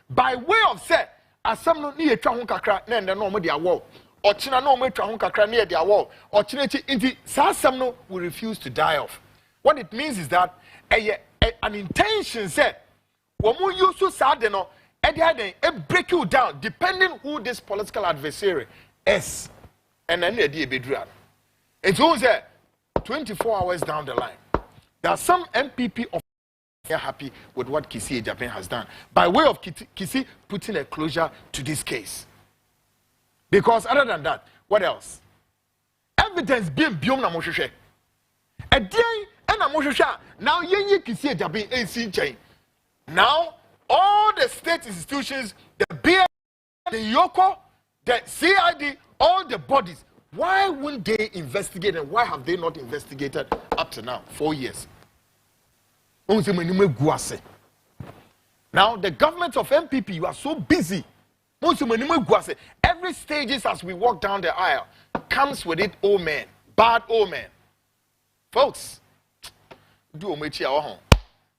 By way of say, as some no near Trahunka and the normal their wall, or China no me Trahunka near their wall, or Chinati into Sasamno will refuse to die off. What it means is that an intention said, Womu used to sadeno, and break you down, depending who this political adversary is. And then the bedroom. It's always 24 hours down the line. There are some MPP of happy with what Kisi Japan has done by way of Kisi putting a closure to this case. Because other than that, what else? Evidence being beyond a motion. A day and a motion. Now Kisi Japan AC chain. Now all the state institutions, the BN, the Yoko, the CID, all the bodies, why wouldn't they investigate, and why have they not investigated up to now? 4 years. Now, the government of MPP, you are so busy. Every stages as we walk down the aisle comes with it, oh man, bad omen. Folks, do omechi our home.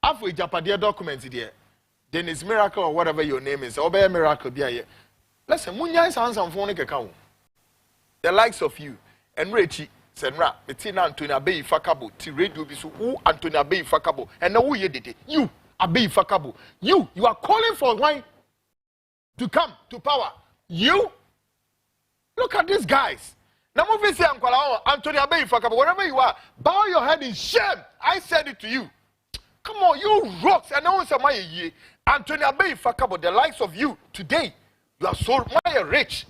After Japadia documents here, then it's miracle or whatever your name is, or a miracle be here. Listen, Munya is handsome phone account. The likes of you and Rechi, Senra, Betina Antonia Bay Fakabo, Tiredu Bisu, who Antonia Bay Fakabo, and now you did it. You are Bay Fakabo. You are calling for wine to come to power. You look at these guys. Now, Antonia Bay Fakabo, wherever you are, bow your head in shame. I said it to you. Come on, you rocks. And now Antonia Bay Fakabo, the likes of you today, you are so rich.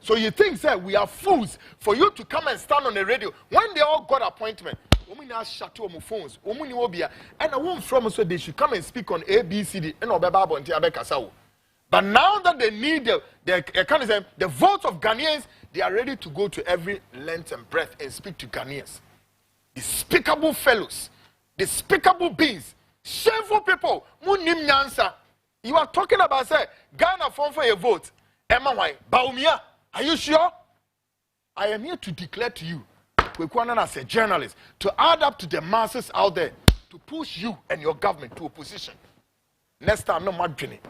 So you think that we are fools for you to come and stand on the radio when they all got appointment? Phones, and I won't from so they should come and speak on ABCD and but now that they need the votes of Ghanaians, they are ready to go to every length and breadth and speak to Ghanaians. Despicable fellows, despicable beings, shameful people. You are talking about say Ghana form for a vote. Emma why? Baumia, are you sure? I am here to declare to you, Kwaku Annan as a journalist, to add up to the masses out there to push you and your government to opposition. Next time, no madrini.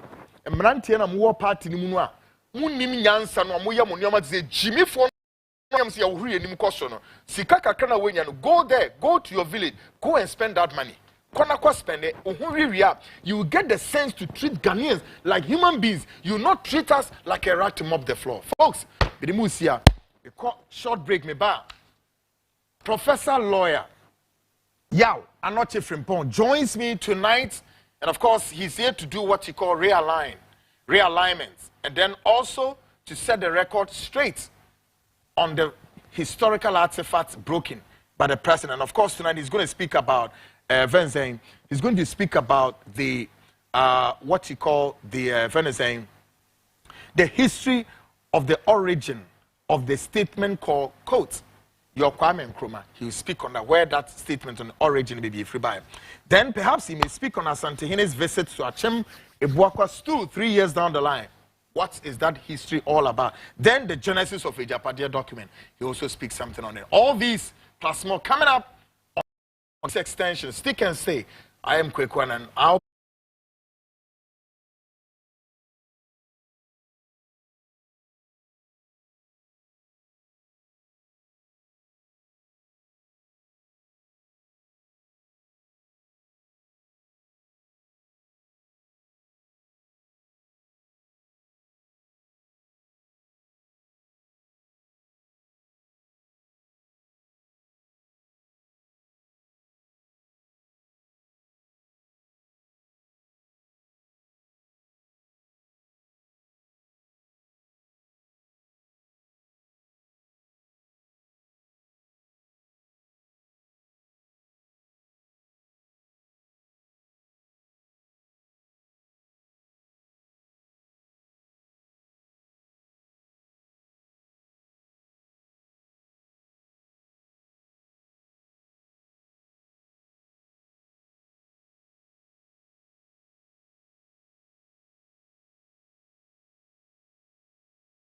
Mranti na muwa party ni munwa. Munim nyansa no amoya monoma ze Jimmy for yamsi ya uhuri ni mkoso no. Sika kakana wenya no. Go there, go to your village, go and spend that money. Kona kwa spend it, you will get the sense to treat Ghanaians like human beings. You will not treat us like a rat to mop the floor. Folks, bidimusia, short break me ba. Professor lawyer Yao Anoche Frimpong joins me tonight. And of course, he's here to do what he calls realignments, and then also to set the record straight on the historical artifacts broken by the president. And of course, tonight he's going to speak about Venezuela. He's going to speak about the what he called the Venezuela, the history of the origin of the statement called quote. Your Kwame Nkrumah, he will speak on that, where that statement on the origin may be free by. Then perhaps he may speak on Asantehene's visit to Achem Ebuakwa Stool 3 years down the line. What is that history all about? Then the genesis of a Japadia document. He also speaks something on it. All these plus more coming up on this extension. Stick and stay. I am Kwaku Annan.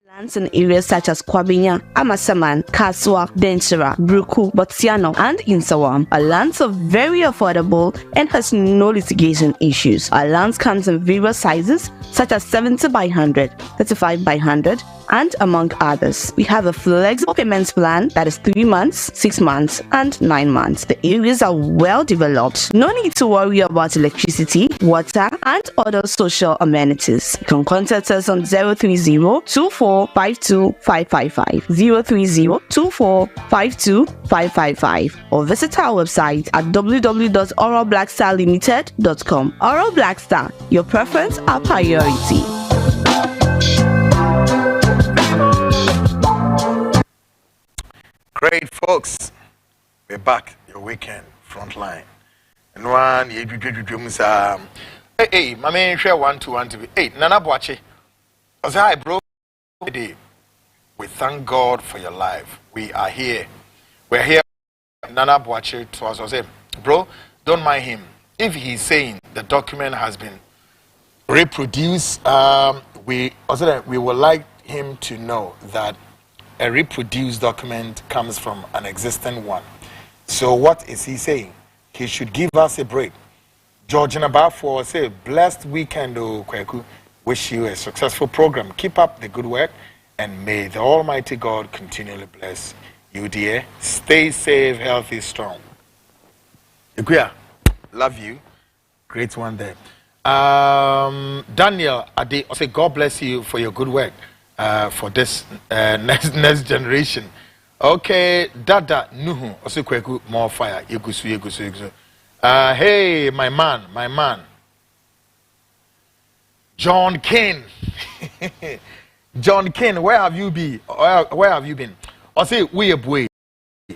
Lands in areas such as Kwabinya, Amasaman, Kaswa, Denchira, Bruku, Botsiano, and Insawam are lands of very affordable and has no litigation issues. Our lands comes in various sizes such as 70 by 100, 35 by 100, and among others. We have a flexible payments plan that is 3 months, 6 months, and 9 months. The areas are well developed. No need to worry about electricity, water, and other social amenities. You can contact us on 030-2452-555, 030-2452-555, or visit our website at www.oralblackstarlimited.com. Oral Black Star, your preference, our priority. Great, folks. We're back. Your weekend, Frontline. And one, Hey, my man, share 1 to 1 to be. Hey, Nana Boache. I say, hi, bro. We thank God for your life. We are here. We're here. Nana Boache to us. I say, bro, don't mind him. If he's saying the document has been reproduced, we would like him to know that a reproduced document comes from an existing one. So what is he saying? He should give us a break. George Nabafo say, blessed weekend, Kwaku. Wish you a successful program. Keep up the good work, and may the Almighty God continually bless you, dear. Stay safe, healthy, strong. Iguya, love you. Great one there. Daniel Ade, I say, God bless you for your good work for this next generation. Okay, Dada Nuhu, I say, Kwaku, more fire. Yegusu. Hey, my man. John King. John King, where have you been? Where have you been? I say, we a boy,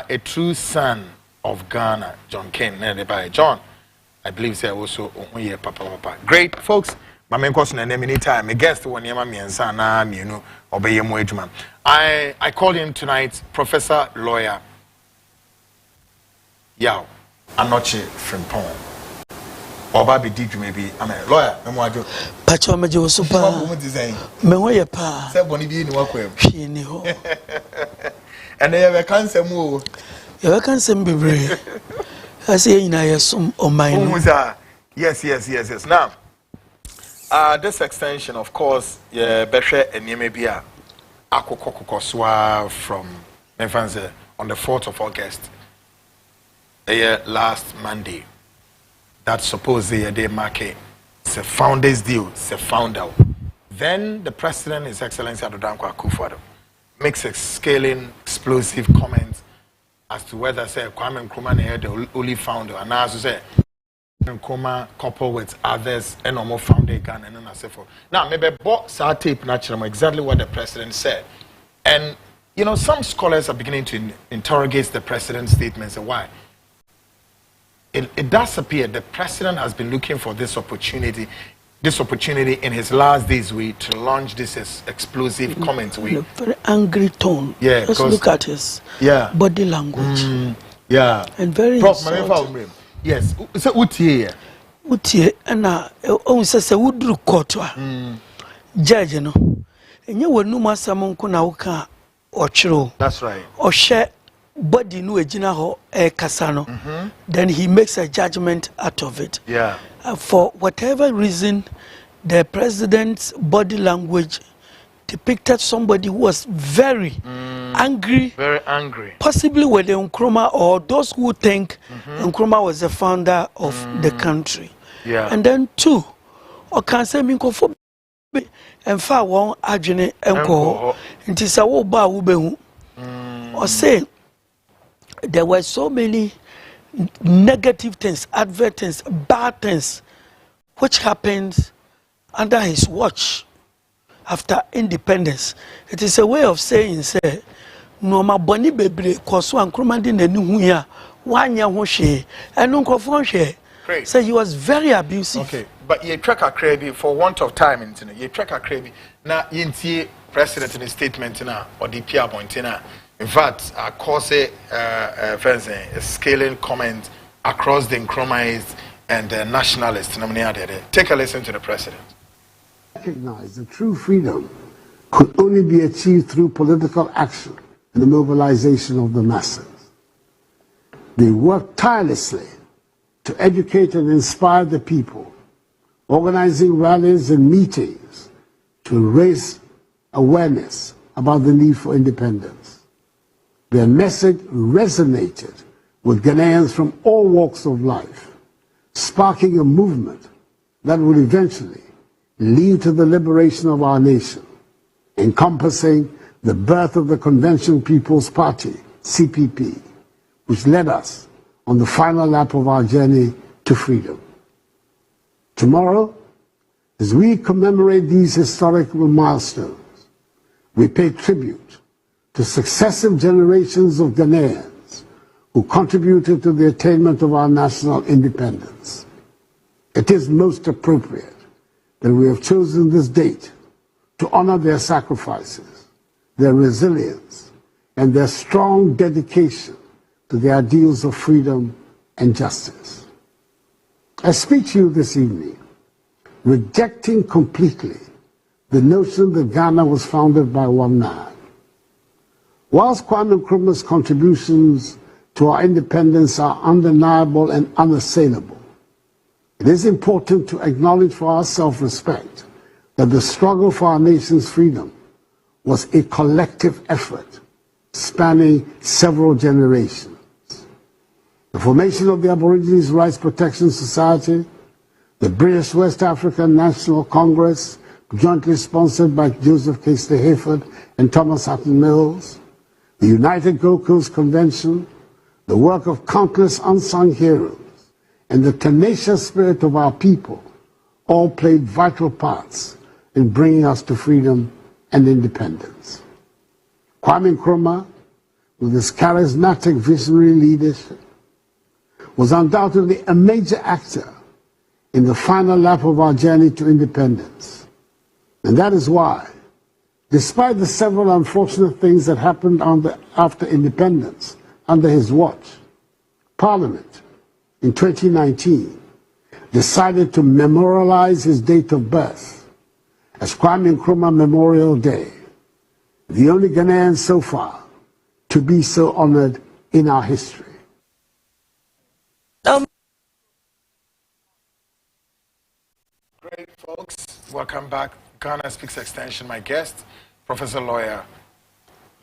a true son of Ghana, John King. John, I believe say also papa. Great, folks. My main question and any time. A guest one yama me and sana me no obey mo eduma. I called him tonight, Professor Lawyer Yao Anoche Frimpong. Oba be did maybe I'm a lawyer. I'm wajo. Pacho mejo super. Me wo ye pa. Say boni bi ni wakwem. Hwe ni ho. And they have cancer mo. You can send bebre. I say ina yesum o mine. Yes. Now, this extension, of course, Beshe and Yemebia Akokokoswa from Mefanze on the 4th of August, last Monday. That supposedly they mark a founders deal, it's a founder. Then the president, His Excellency Adodankwa Akufo-Addo, makes a scaling, explosive comments as to whether say Kwame Nkrumah the only founder, and as you say Nkrumah coupled with others and no more founder Ghana and so forth. Now maybe bought sa tape naturally exactly what the president said, and you know some scholars are beginning to interrogate the president's statements and why. It does appear the president has been looking for this opportunity in his last days to launch this explosive comment. Very angry tone. Yeah, let's look at his body language. And very insulting. Yes. So utie and on say wudru kotwa. Judge no. Enye wonu masam nko na woka ochiro. That's right. O share body no ejina ho kasa no. Then he makes a judgment out of it. Yeah. For whatever reason, the president's body language depicted somebody who was very angry. Very angry. Possibly with the Nkrumah or those who think Nkrumah was the founder of the country. Yeah. And then two, or can say minkofo and far one adjene enko. It is a wo ba wo behu. Or say there were so many negative things, adverse things, bad things, which happened under his watch after independence. It is a way of saying, say, no ma boni bebre koso Nkrumah di nani hu ya wanya ho hwe eno nkofo hwe. So he was very abusive. Okay, but ye track a crazy for want of time into ye track a crazy na yintie president in his statement na or the PR point na. In fact, I cause a scaling comment across the Nkrumahs and the nationalists. Take a listen to the president. Recognize that true freedom could only be achieved through political action and the mobilization of the masses. They worked tirelessly to educate and inspire the people, organizing rallies and meetings to raise awareness about the need for independence. Their message resonated with Ghanaians from all walks of life, sparking a movement that would eventually lead to the liberation of our nation, encompassing the birth of the Convention People's Party, CPP, which led us on the final lap of our journey to freedom. Tomorrow, as we commemorate these historical milestones, we pay tribute to successive generations of Ghanaians who contributed to the attainment of our national independence. It is most appropriate that we have chosen this date to honor their sacrifices, their resilience, and their strong dedication to the ideals of freedom and justice. I speak to you this evening rejecting completely the notion that Ghana was founded by one man. Whilst Kwame Nkrumah's contributions to our independence are undeniable and unassailable, it is important to acknowledge for our self-respect that the struggle for our nation's freedom was a collective effort spanning several generations. The formation of the Aborigines Rights Protection Society, the British West African National Congress, jointly sponsored by Joseph Casely Hayford and Thomas Hatton Mills, the United Gold Coast Convention, the work of countless unsung heroes, and the tenacious spirit of our people all played vital parts in bringing us to freedom and independence. Kwame Nkrumah, with his charismatic visionary leadership, was undoubtedly a major actor in the final lap of our journey to independence. And that is why, despite the several unfortunate things that happened after independence under his watch, Parliament in 2019 decided to memorialize his date of birth as Kwame Nkrumah Memorial Day, the only Ghanaian so far to be so honored in our history. Great, folks. Welcome back. Ghana Speaks Extension. My guest, Professor Lawyer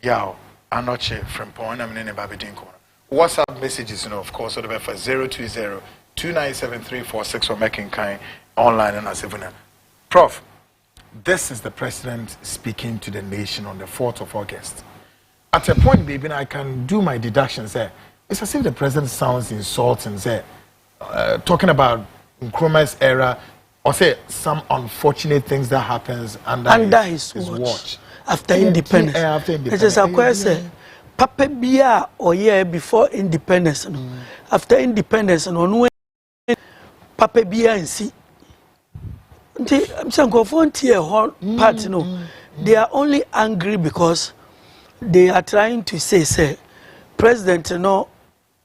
Yao Anoche from Point. I'm in Babidinko. WhatsApp messages, of course, for 020-297346 or making kind online and as even. Prof, this is the president speaking to the nation on the 4th of August. At a point, baby, I can do my deductions there. It's as if the president sounds insulting, talking about Nkrumah's era, or say some unfortunate things that happens under his watch. After independence. It is a question. Papa Bia or year before independence. After independence, no Papa Bia and see. I'm saying go for part, they are only angry because they are trying to say President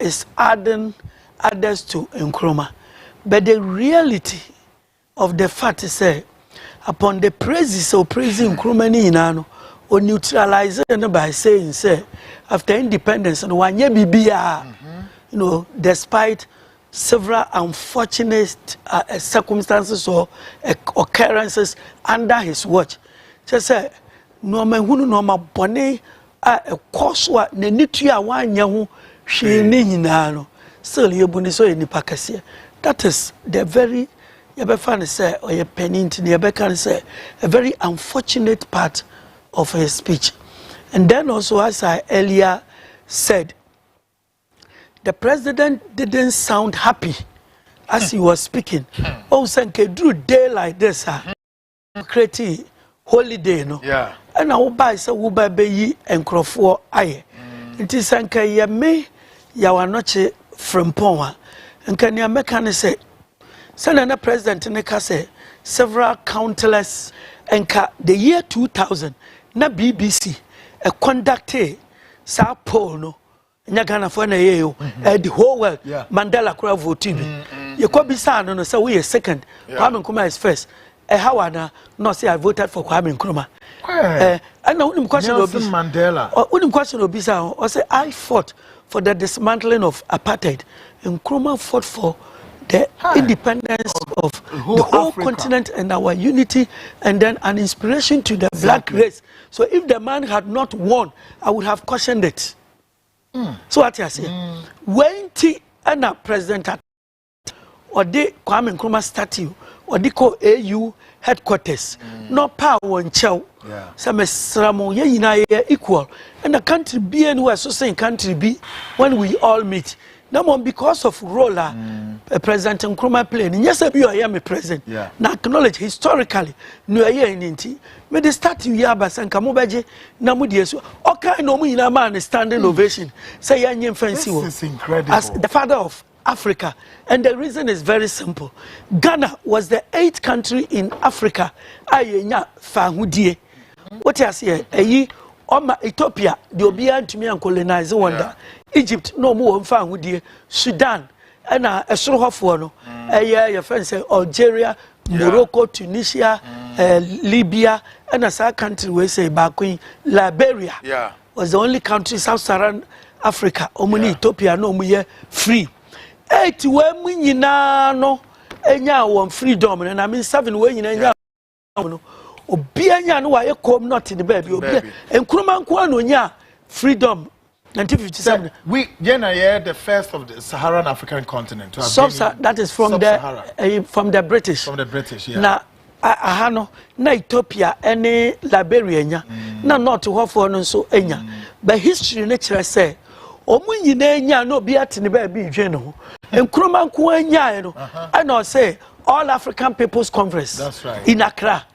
is adding others to Nkrumah. But the reality of the fact is upon the praises of praising Nkrumah or neutralizing by saying after independence and 1 year BBR, despite several unfortunate circumstances or occurrences under his watch, just say no man who no ma bone a course what ne nitua 1 year who she ni still you buni so any pakasi. That is the very Yabefan say or your penint Yabekan say a very unfortunate part of his speech. And then also, as I earlier said, the president didn't sound happy as he was speaking. Oh, Sanke drew day like this, creating holiday, Yeah. And I will buy so buy be and crofo aye. It is Sanke ya me ya wanoche from Poma. And can you make say, Senator President Neka say several countless and the year 2000 na BBC a conductor sa poll no nya Ghana for na yeyo the whole world Mandela kura voting you could be saying no say we are second Kwame Nkrumah is first how no say I voted for Kwame Nkrumah and now question Mandela question obisa or say I fought for the dismantling of apartheid and Nkrumah fought for the independence of the whole continent and our unity, and then an inspiration to the black race. So if the man had not won, I would have cautioned it. So what I say, when Anna President or the Kwame Nkrumah statue or the AU headquarters, no power and chow. Some Sramo ye equal, and the country be anywhere so saying country be when we all meet. No more because of role President Nkrumah playing. Yes, I am a president. Now acknowledge historically. No year in Inti. Me the start you Airbus and Kamubaje. Namudiyesu. Okay, no me na man standing ovation. Say fancy. This is incredible. As the father of Africa. And the reason is very simple. Ghana was the 8th country in Africa. Ayenya fahudie. What you say? Ethiopia, the Obian to me and colonize wonder. Egypt, no more fahudie. Sudan, and a sorohofono. Your friends say Algeria, Morocco, Tunisia, Libya, and as our country we say Bakui, Liberia. Yeah. Was the only country Sub-Saharan Africa. Omuni Ethiopia no muye free. 8 we nyina no enya won freedom and I mean 7 we nyina enya no obi anya no wa ekom not in the baby obi enkuruma nko no nya freedom 1957. We the first of the Saharan African continent to have that is from the British. From the British, yeah. Na ahano na Ethiopia any Liberia nya na not ho for no so enya. But history nature say omu nyina nya no bi atene ba bi dwe no enkroma nko anya no I know say All African People's Conference. That's right. In Accra.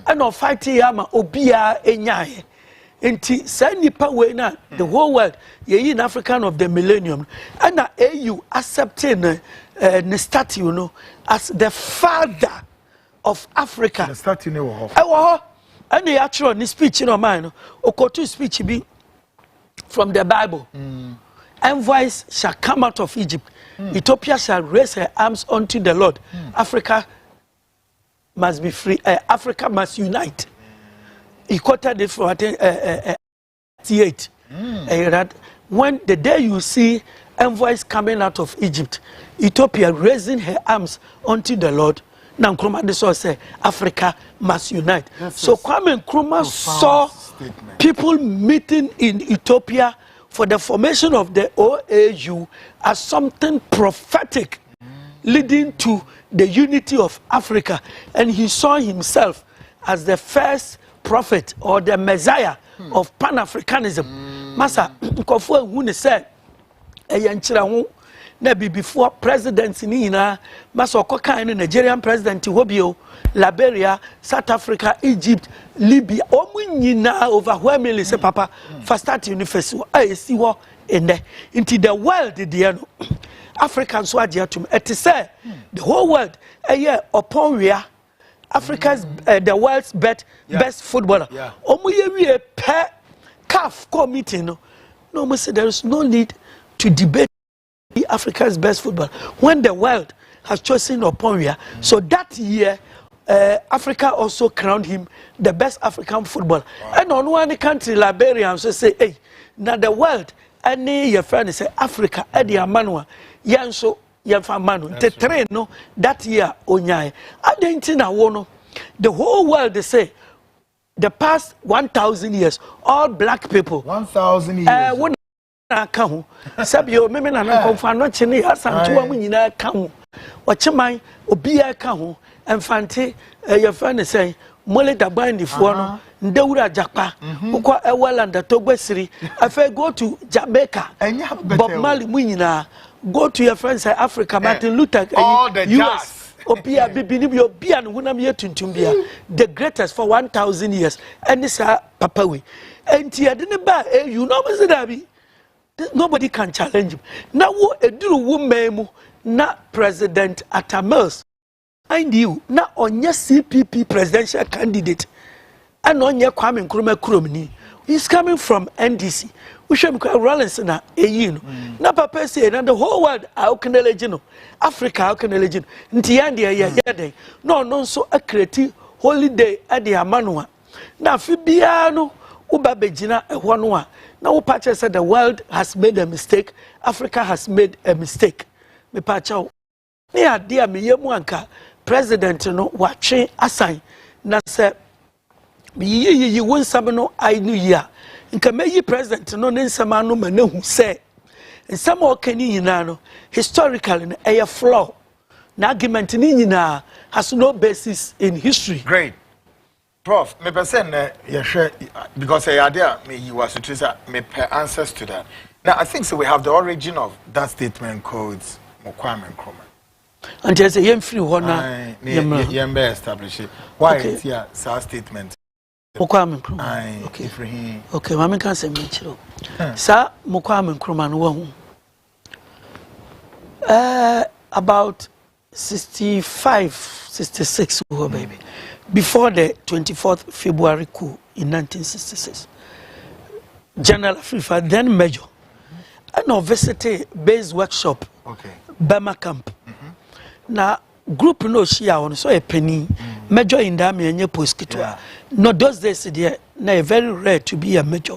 I know 5 yama obia enya enti say nipa we na the whole world ye in African of the millennium and na AU accepting the statue you know as the father of Africa. The statue ne wo ho and the actual ni speech no man okotu speech bi from the Bible. Envoys shall come out of Egypt. Ethiopia shall raise her arms unto the Lord. Africa must be free. Africa must unite. He quoted it from 88. When the day you see envoys coming out of Egypt, Ethiopia raising her arms unto the Lord, now Nkrumah this was say Africa must unite. So Kwame Nkrumah saw people meeting in Ethiopia for the formation of the OAU as something prophetic leading to the unity of Africa, and he saw himself as the first prophet or the Messiah of Pan-Africanism. Masa nkofo hu ne say eyanchira hu na before president ni na masa okokan no Nigerian president hobio Liberia, South Africa, Egypt, Libya, omunyina overwhelmingly say papa for start university I see what in there into the world the Africans so agiatum et say the whole world upon where Africa's the world's best footballer. Omuye pe CAF committee no me say there is no need to debate Africa's best football when the world has chosen Oponwia. So that year Africa also crowned him the best African footballer. And on one country, Liberia, so say, hey, now the world, any your friend say Africa, Eddie Amanua, Yanso, Yanfamanu, the train, no, that year, Onyai. I didn't know, the whole world, they say, the past 1,000 years, all black people. 1,000 years. When I come, Sabio, Mimina, and Confanocini, Hassan, to a winner come. Watch my Obia come. And Fante, your friend is saying, Mole da bindi for Ndewura Japa, Ukwa Ewala and Togwesiri. I go to Jamaica, Bob Marley Winina, go to your friends in Africa, Martin Luther, all the US, Opia Bibinibio, Bian, Wunamia Tuntumbia, the greatest for 1,000 years, and this Papawi. And Tia didn't buy, you know, Mr. Nobody can challenge him. Now, a do woman, not President Atamels. Mind you, now on your CPP presidential candidate, and on your Kwame Nkrumah Krumni, he's coming from NDC. We should be Rollins na na papa say na the whole world how can legend Africa how can legend ntiyandia ya no so a creative holiday at the Amanua. Na fibia no uba bejina ehwo no a na wo patch said the world has made a mistake, Africa has made a mistake. Me patch ne ade a me yemu anka president no watwe assign na se yi won sam no I knew ya nka meyi president no ne nsama no manahu se nsama o kani nyina no historically no a flaw na argument ni nyina has no basis in history. Great. Prof, me person ya share because I idea me you was to me answers to that. Now I think so we have the origin of that statement codes Kwame Nkrumah. And there's a young free one be established. Why is here our statement? Kwame okay, for him. Okay, Mama can say me chiro. Sa Kwame Nkrumah no About 65, 66, baby. Before the 24th February coup in 1966. General Afrifa, then Major. I know visited base workshop, Burma camp. Now, group no share on so a penny, Major in Dami and your post. No, those days, dear, now very rare to be a major.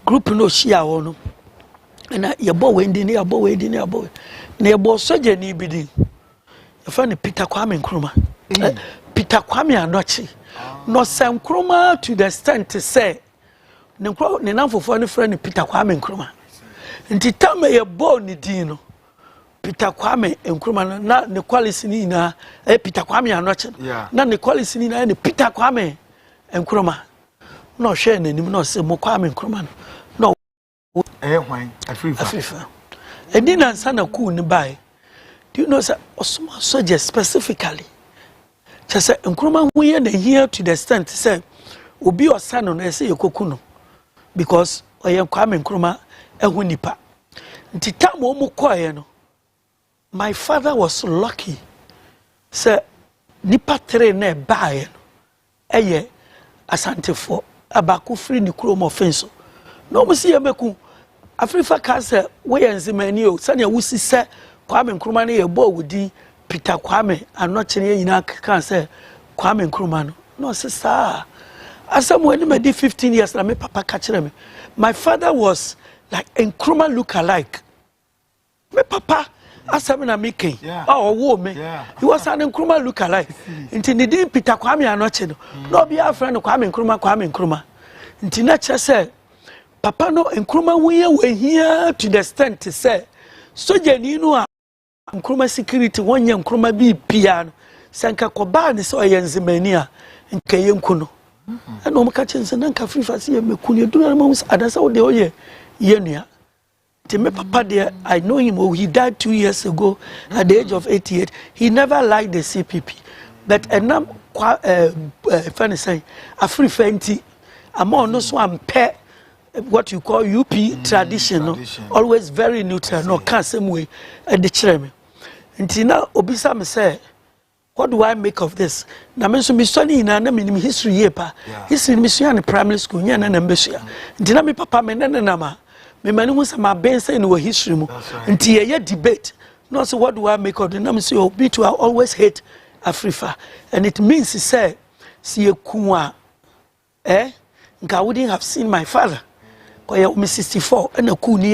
Group no share on. And your boy went in your boy, in your boy. Near boss surgeon, you be you find Peter Kwame Nkrumah. Peter Kwame Anochi. No Sam Nkrumah to the extent to say, Nenam for any friend Peter Kwame Nkrumah. And to tell me a born Dino. Peter Kwame Nkrumah, not the quality na Peter Kwame Anochi. Not the quality na any Peter Kwame Nkrumah. No sharing him, no say Kwame Nkrumah. No. Afrifa. And then answer na cool nearby. Do you know that Osama soldiers specifically? Just say Nkrumah we are here to the extent to say, "Obi or son on say yokokuno," because I am Kwame Nkrumah ehunipa. Ntita mo mu kwaye no. My father was lucky. Say nipa tere na bae no. Eye asante for abaku free ni kuro mo fenso. No mo si yemeku Afrifa ka say we enzimani o sanya wusi say Kwame Nkrumah ne yebo wudi Peter Kwame Anochi ne nyina kan say Kwame Nkrumah no sister asam when me did 15 years na me papa catch me my father was like Nkrumah look alike me papa asam na me ken wo me he was an Nkrumah look alike nti ne di Peter Kwame Anochi no be our friend Kwame Nkrumah nti na che say papa no Nkrumah we here to the extent to say soja ni no Nkrumah security wonye Nkrumah bi piano sanka koba ne so yenzimani a nka yenkuno na o mka chense na nka Afrifa se yemekuni dura mo adasa wo de oye yenua te me papa there I know him he died 2 years ago at the age of 88 he never liked the CPP but enam funny saying Afrifa nti ama no so ampe what you call UP traditional, always very neutral, no can't same way at the chairman. Until now, Obisa me say, what do I make of this? Na me so me study in an history yepa. History me so primary school, nya na mbesua. Until me papa me na ma. Me mani hu say my ben say no history mu. Until ye debate. No so what do I make of the na say Obi to always hate Afrifa. And it means he say, see kuwa I wouldn't have seen my father. Kwa 64 and a cool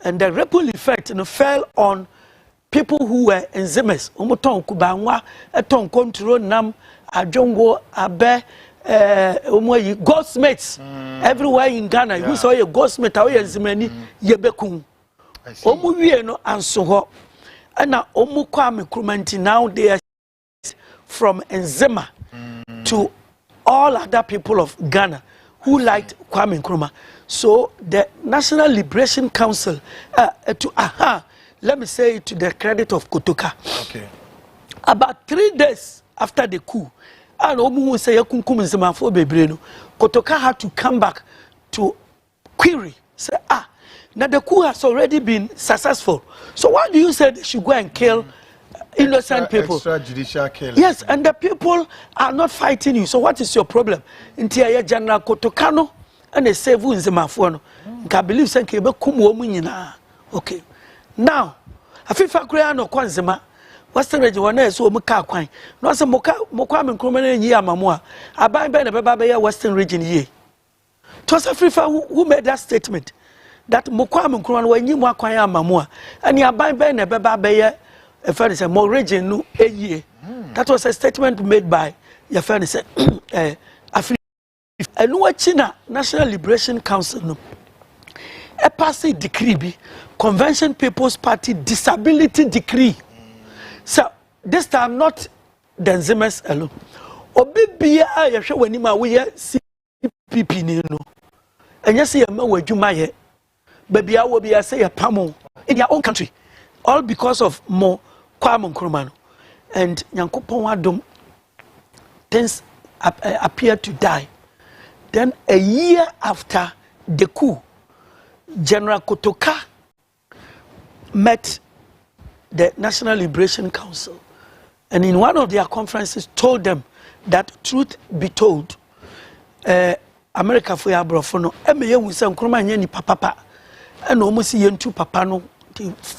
and the ripple effect fell on people who were enzymes. Omoton kubanwa, eton control nam, ajongo, abe, goldsmiths everywhere in Ghana. You saw a goldsmith, how you enzymeni, yebekun. Omu wie no ansoho. And now Omu Kwame Nkrumah now they are from Nzema to all other people of Ghana who liked Kwame Nkrumah. So the National Liberation Council, let me say it to the credit of Kotoka. Okay. About 3 days after the coup, and Omu say Kotoka had to come back to query. Say, now the coup has already been successful. So why do you say they should go and kill innocent people? Extrajudicial killing. Yes, and the people are not fighting you. So what is your problem? Intia General Kotokano and they save you in Zemafuano. I believe say kebe kumu omunyina. Okay. Now, afifa kura no kwanzema. Western region wana so omuka kwan. No say Kwame Nkrumah nyi amamua. Aban be na beba be Western region ye. To afifa who made that statement that Kwame Nkrumah wanyi mu akwan amamua. And aban be na beba be if I say more region no a year. That was a statement made by your friend said Africa. And China National Liberation Council no a passing decree Convention People's Party disability decree. So this time not the Nzemes alone. Obibia ya hwe wani ma we CPP ni no. Enye se ya ma wadwuma ye. Babia wo bia say ya pamo in their own country. All because of Kwame Nkrumah. And Nyankopon wadom things appear to die. Then a year after the coup, General Kotoka met the National Liberation Council and in one of their conferences told them that truth be told, America for ya brofono, emeye wuse Nkrumah nye ni papa and almost yentu papa no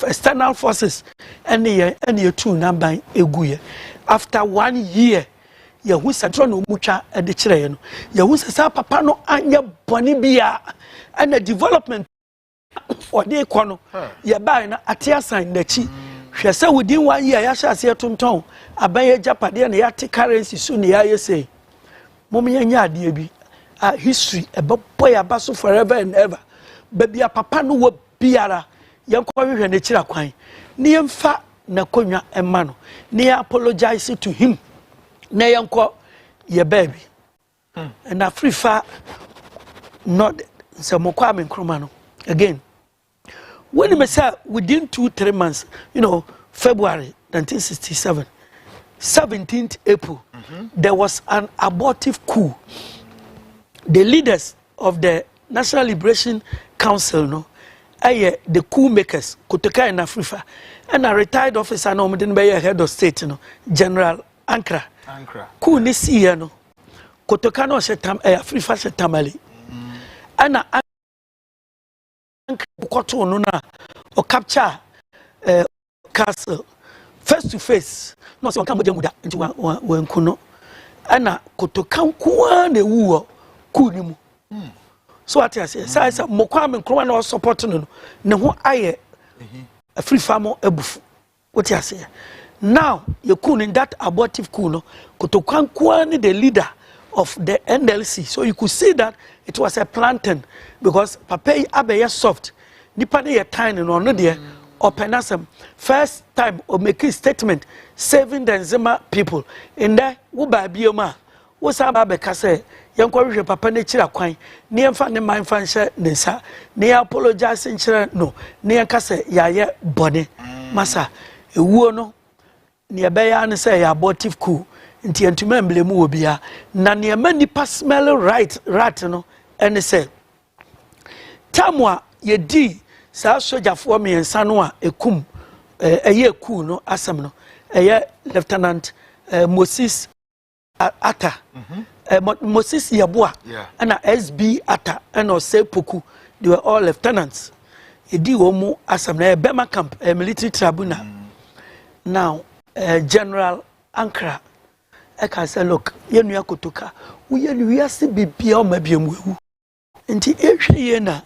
external forces and the two number eguye. After 1 year, Yahu Satron Mucha at the Chireno. Yahu Sa Papa no anya bonibia and the development for the econo. Yabana Atia sign the chi. She said within 1 year, Yasha say Tonton, Abaya Japadi and Yati currency soon ya say. Mommy and Yadi, history about boy abaso forever and ever. Baby a papa no wo biara. Yankwa hwe chira kwan ni yemfa na konwa emma ni apologize to him na yankwa ye baby and Afrifa not so Kwame Nkrumah no again when me say within 2-3 months February 1967 17th April there was an abortive coup. The leaders of the National Liberation Council the coup makers, Kotoka and Afrifa, and a retired officer, no, didn't be a head of state, General Ankara. Coup nisi no, Kotoka no Afrifa she tamali, and Ankara no na or capture castle face to face. No, so come muda into one kuno, and Kotoka kuwa ne wuo coup nimu. So what I say, say Kwame Nkrumah no support no ho aye a free farmer ebufu. What I say. Now you could in that abortive coup no Kotoka the leader of the NLC. So you could see that it was a plantain because Papa Abeya soft. Nipa de tiny no no there open asem first time or make a statement saving the Nzema people in there wo ba bioma wo sa ba be ka say yankwa hwe papa ne chira kwan ne yemfa ne man fa nhyɛ ne nsa ne apologize nkyerɛ no ne yanka sɛ yaye bone masa ewuo no ne ɛbɛya ne sɛ ya abortive coup nti antuma emblem wo bia na ne ma nipa smell rat no ɛne sɛ tamwa ye di sa sojafo miɛnsa no a ekum ɛyɛ coup no asɛm no ɛyɛ Lieutenant Moses Atta Moses Yabua and SB Atta and Poku, they were all lieutenants. Edi omu asam na Bema camp a military tribunal. Now General Ankara I say look yenu ya Kotoka we yenu ya si bibia o mabiem wewu. Nti ehwe ye na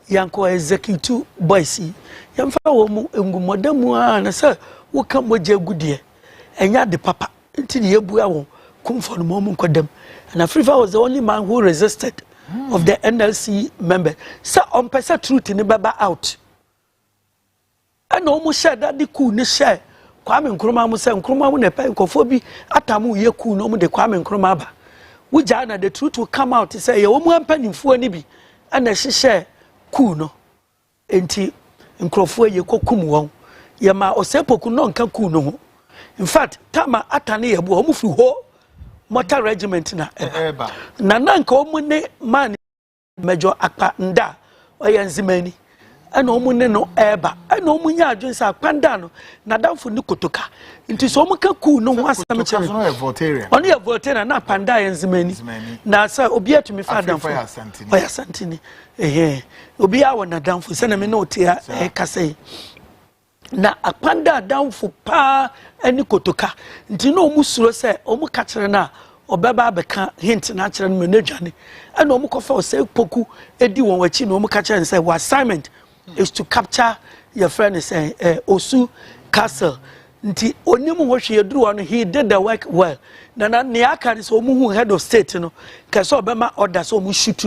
yanko execute boys yamfa wo mu ngumodamu a na say wo ka moje gudie enya de papa nti ne yebua wo kumfo no mo nkodam. And Afrifa was the only man who resisted of the NLC member. So on pesa truth in the baba out. And almost share that the coup ne share. Kwame Nkrumah mu say Nkrumah mu ne pe nkofobi atamu ye coup no mu de Kwame Nkrumah ba. We jana the truth will come out to say ye wo mu ampanimfo ani bi ana share coup no. Enti nkrofo ye kokum won. Ye ma osepoku no nka coup no ho. In fact, tama atane ye bu o mu fi ho motor regiment na eba na nanka omu ne man major akpa nda oyenzimani ana omu ne no eba ana omu nya adwunsa akpa nda no na damfo ni kotoka nti so omu ka ku no ho asam chere ono ye voltarian na panda yenzimani na sa obi atumi fa damfo oya santini obi awo na damfo se na me no tia kase na akpanda damfo pa ani kotoka nti no omu suro se omu ka kire na obeba abeka hint na kire no menadwane ana omu kofa o se poku edi won wachi na omu ka kire say wa assignment is to capture your friend say Osu Castle nti onimu ho hwe yeduru no he did the work well na ne aka so omu hu head of state no ka so obema order so omu shoot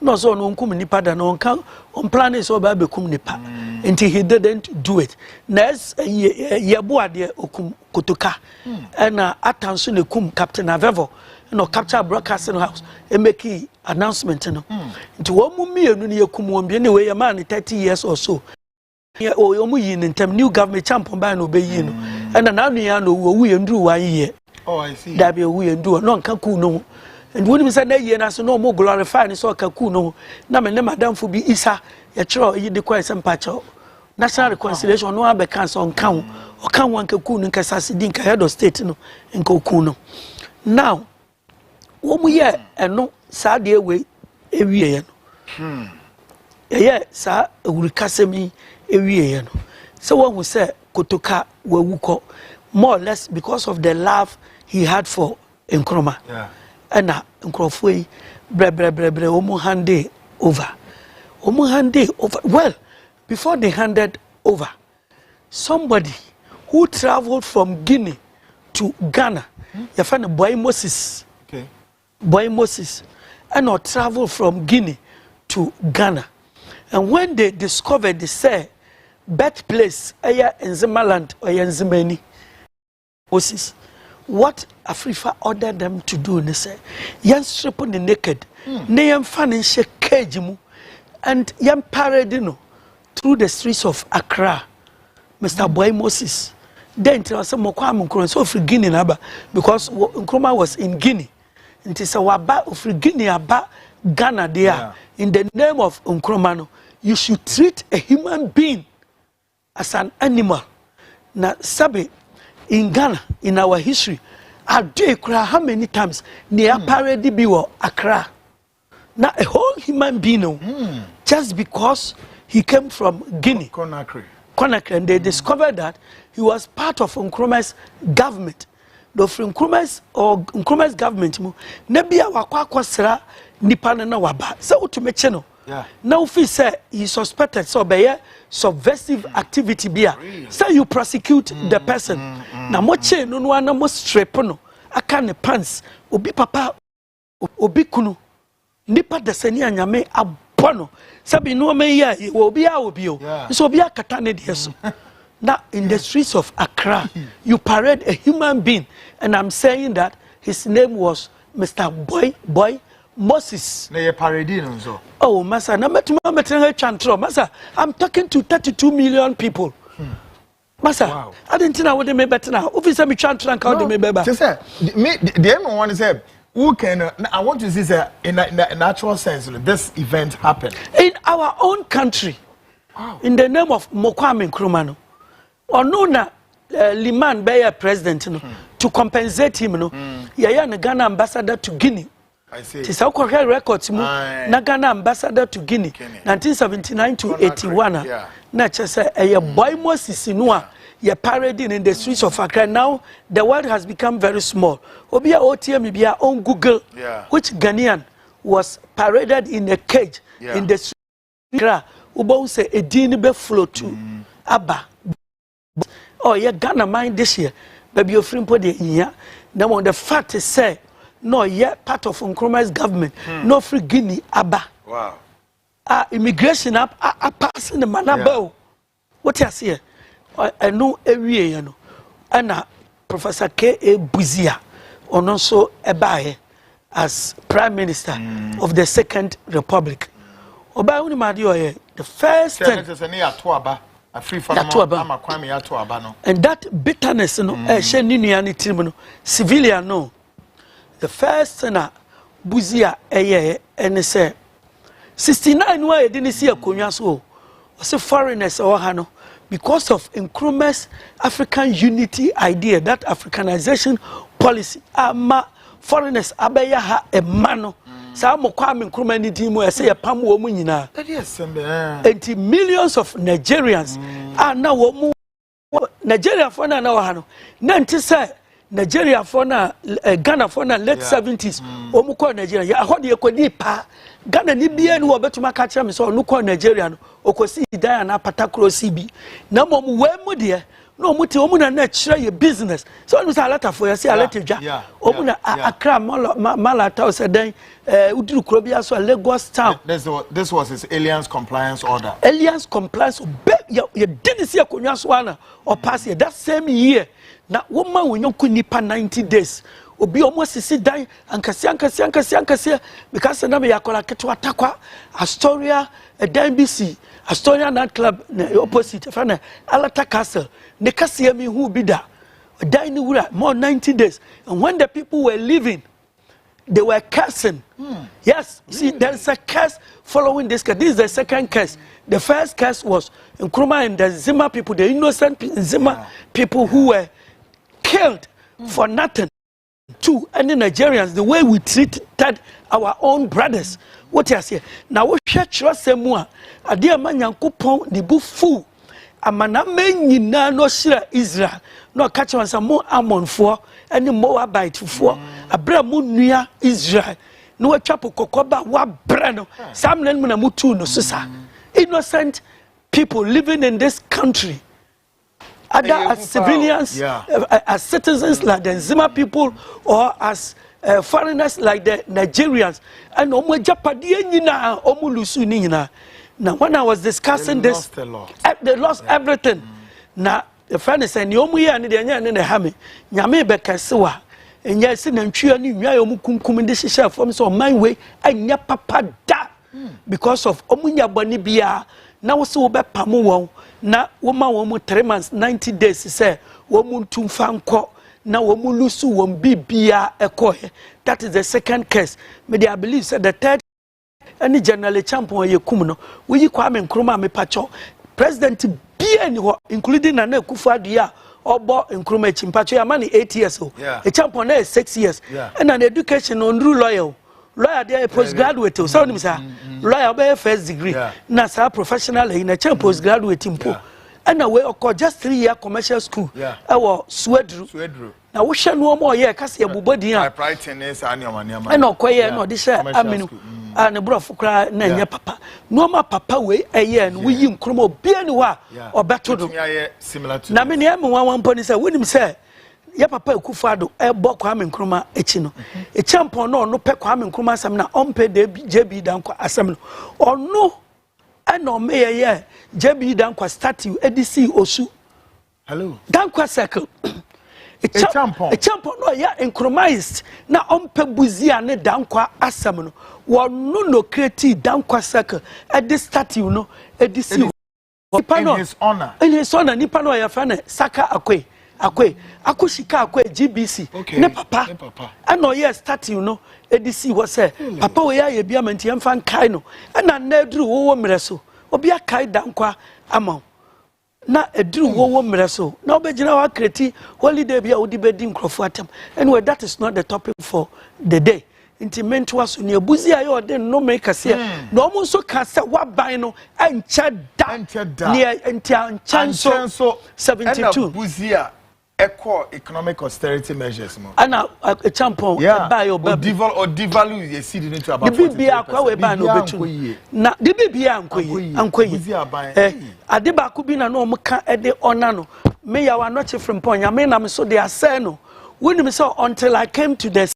no so no nkum nipa da no kan on plan is oba bekum nipa until he didn't do it nes yeboade okum kotoka na atanso ne kum Captain Avevo no capture broadcasting house e make announcement no nti wo mu mienu ne yakum won bi ne we ya man 30 years or so o mu yi ntem new government champion ba na obeyi no na anu ya no wo ye nduru wa ye I see da be wo ye nduru no nka ku no. And when we say na ye na so no mo glorify ni so kaku no na me ne madam fo bi isa ye kire yi de kwai sempacho national reconciliation no abe kan so nkan o kan wan kaku no nka sasidi nka head of state no nka oku no now wo mu ye eno sa de we ewie ye no ye sa ewurikasemi ewie ye no so when we say kotoka wawuko more or less because of the love he had for Nkrumah. Ena nkrofoi bre omu hande over well before they handed over somebody who traveled from Guinea to Ghana you find boy Moses and traveled from Guinea to Ghana and when they discovered the say birthplace aya Nzimaland or Nzimani Moses. What Afrifa ordered them to do, they say, yan strip on the naked, ne yan fan in cage mu, and yan paradino through the streets of Accra, Mr. Boy Moses. Then tell us some Kwame Nkrumah so free Guinea naba because Nkrumah was in Guinea. And it's a waba of Guinea aba Ghana there. In the name of Nkrumah, you should treat a human being as an animal. Na sabi in Ghana, in our history, I do how many times near parody be Accra. Now a whole human being, just because he came from Guinea, Conakry, and they discovered that he was part of Nkrumah's government. The Nkrumah's government, nebia wakwa sera nipana na waba. So to me channel. Now if he say he suspected so by subversive activity bia say you prosecute the person na mo che no no na mo strip no aka ne pants obi papa obi kunu nipa desani anyame abono sabi no me ya obi a obi o so obi akata ne de so now in the streets of Accra you parade a human being and I'm saying that his name was Mr. Boy Moses. Oh, Massa, Massa, I'm talking to 32 million people. Massa, wow. I didn't know what they made better now. Officer, me trying to count them better. The M one is who can I want to see in a natural sense this event happened in our own country. Wow. In the name of Kwame Nkrumah, or no na Liman Beya president to compensate him no. Yeah, Ghana ambassador to Guinea. I see. It's our correct records. Ghana ambassador to Guinea, 1979 to 81. Na say a boy Moses Inua, ye parading in the streets of Accra. Now the world has become very small. Obia OTM be on Google, which Ghanaian was paraded in a cage in the streets kra ubo say edin be flow to aba oh yeah Ghana mind this year baby your friend put the now the fact is say no yet part of Nkrumah's government no free Guinea aba wow immigration up passing the manabo what you see I know every you know and Professor K.A. Buzia on also ebaye as Prime Minister of the Second Republic. Oba unimadio the first thing and that bitterness no civilian no the first thing Buzia and say 69 why didn't see a konwa so was a foreigners or hano because of Nkrumah's African unity idea, that Africanization policy, foreigners abeya ha e mano. Sa mo Kwame Nkrumah ni dimu say a pam wo mu nyina. And millions of Nigerians are now wo Nigeria for na wa no. Na nti say Nigeria for na Ghana for na late 70s o mu ko Nigeria ya ho de ekodi pa Ghana ni bia ni wo betuma ka kire me so no ko Nigeria no okosi dan na patakro CB na mo we mu de no mu te o mu na kire ye business so no say alata for ya say alata dwa o mu na Accra malata o say dan uduru kro bia so Lagos town. This was his aliens compliance order. Aliens compliance you didn't see akonwa so ana or pass here that same year na woman we nyoku nipa 90 days obi almost sisi dan ankase because na me yakola keto atakwa Astoria dan BC Astoria night club opposite fana Alata Castle ne kase mi hu bi da dan ni wura more 90 days and when the people were leaving they were cursing. Yes, see, there's a curse following this curse. This is the second curse. The first curse was Nkrumah and the Zima people, the innocent Zima people who were killed for nothing. Two, and the Nigerians, the way we treated our own brothers. What you say? Now, we share semua. Adia manyankupon the bufu. Amana menyina no shira Israel. No catch on some more Ammon for any Moabite for a Bramunia Israel. No chapo kokoba wa brano. Some lemon mutu no susa. Innocent people living in this country. Either as civilians, as citizens like the Zima people, or as foreigners like the Nigerians. And omo Japadi nyina omo lusu nyina. Now when I was discussing this, they lost everything. Now the friend is saying, "Yomu ya ni de nya ne ne hame, nyame be kasewa." Enya si na ntwa ni nwa yomu kunkum de hihye afom so man we anya papa da because of omunya boni bia na wo se wo be pam won na wo ma wo mu 3 months 90 days say wo mu ntumfa nko na wo mu lusu won bibia ekohe. That is the second case. Me I believe said the third any general champion ye kum no we Kwame Nkrumah me pacho president bia ni ho including Nana Akufo-Addo obo Nkrumah chimpacho ya mani 8 years o a champion na 6 years and an education on lawyer there postgraduate so ni say lawyer be first degree na sa professional in a champion postgraduate impo and we occur just 3-year commercial school ewo Swedru na wo hwe no mo ye kase abubodi a writing is anyamaniama and okoye no de hwe aminu and brofo kra na nya papa no ma papa we eye no we yi Nkrumah obia ni wa obeto do na me ne am wan poni say wonim say ya papa Akufo-Addo ebo Kwame Nkrumah echi no e champion no pe Kwame Nkrumah asem na ompe de JB Dankwa asem no ono eno me ye JB Dankwa statue edisi osu hello Dankwa circle a champion no ya Nkrumahist na ompe buzia ne Dankwa asem no wonu no create Dankwa circle at this statue no edisi in his honor nipa no ya fa na Saka Akwe akushika akwe GBC ne papa and yes statue no edisi wo say papa we ya bia manti emfa nkai no na na eduru wo mreso obi akai Dankwa ama na eduru wo mreso na obegina wa kreti holiday bia odi bedi nkrofo atam anyway that is not the topic for the day intimate was ne abuzi ayo ode no make kase na omo so kase wa ban no encha da ne encha so 72 abuzia equal economic austerity measures mo. Ana a champon buy your baby or devalue you see the into about 40%. The BBA kwa we buy no betu. Na the BBA ankoyi. Ade ba ku bi na no mka e de ona no. Me ya wa no che from ponya me na me so they are say no. When me saw until I came to the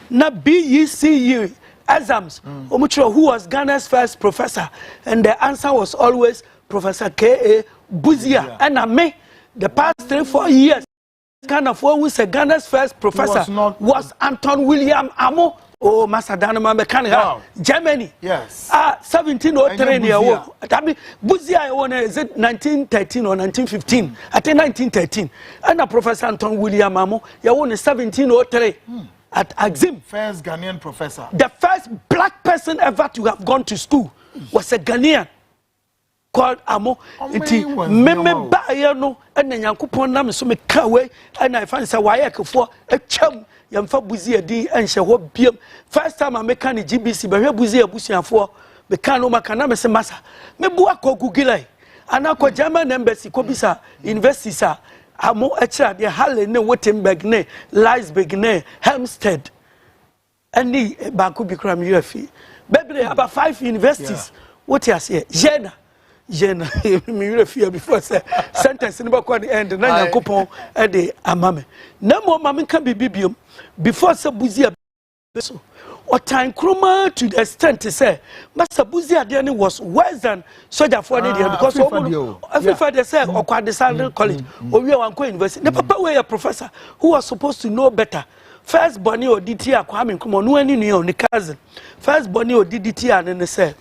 na BECU exams, who was Ghana's first professor, and the answer was always Professor K.A. Buzia. And I me the past 3-4 years, Ghana who is Ghana's first professor was Anton William Amo. Oh, Masadana Mechanical, Germany. Yes. 1703 near war. Buzia won is it 1913 or 1915? I think 1913. And Professor Anton William Amo, you won 1703 at Axim. First Ghanaian professor. The first black person ever to have gone to school was a Ghanaian called Amo. Meme ba no and Yankupon nam so me kawe and I find say why for a chum yamfa Buzia di and she hope biam. First time I make any GBC but Buzia Busia for the cano makana se massa. Me bua ko Google and I German embassy kobisa university sa Amo echa de Halle ne Wittenberg ne Leipzig ne Helmstedt any Baku Bikram UFE. Baby about 5 universities. What you say? Jena me refuse before say sentence in back the end na Yankopon e de amame na mo mama kan bibibiom before say Buzia so or time kroma to the extent to say Master Buzia there was worse than soldier for there because everybody say Okwadesandra College or we Wanko University the papa were a professor who was supposed to know better. First Bonnie or DT Kwame Nkrumah no any ni cousin first Bonnie or DT and say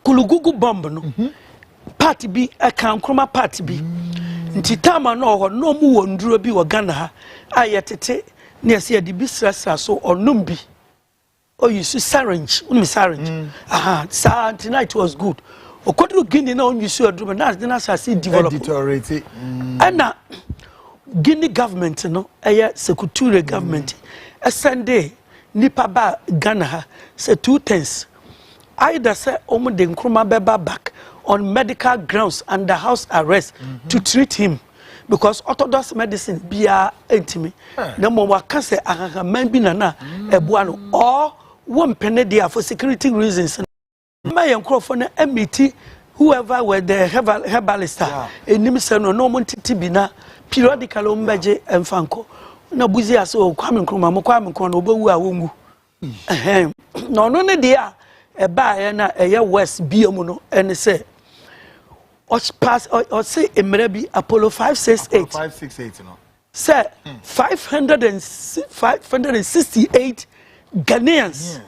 Kulugugu bomb no party bi aka Nkrumah party bi nti tama no ho no mu wonduro bi wo Ghana ha ayetete na ase de bi srasra so onum bi o use syringe syringe aha tonight was good okodru Guinea na on use odrum na say develop ana Guinea government no Secretary government Sunday nipa ba Ghana ha say 2 things either say the Nkrumah beba back on medical grounds under house arrest to treat him because orthodox medicine bia entimi na mo waka say man bi na ebua no or one penny there for security reasons my Nkrofo na emiti whoever were the herbalist enim say no mo titi bi na periodically ombeje emfanko na Buzia so Kwame Nkrumah mo Kwame Nkrumah no obewu a wongu no ne dia eba na west biom no and say pass or say emrebi Apollo 568 no say 568 Ghanaians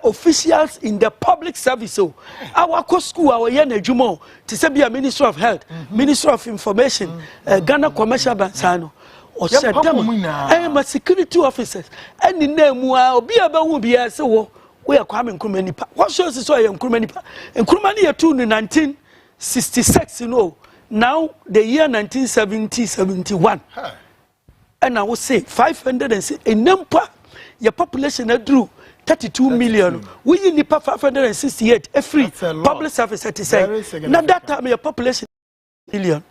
officials in the public service so our school our na jumo to say be Minister of Health Minister of Information Ghana Commercial Bansano or said them security officers and the name obi abawu bia say wo we are Kwame Nkrumah nipa. What shows is why Nkrumah nipa? Nkrumah ni yetu in 1966, you know. Now the year 1970-71, and I will say 506. A number your population drew 32 million. We nipa 568. Every public service had to say. Now that time your population million.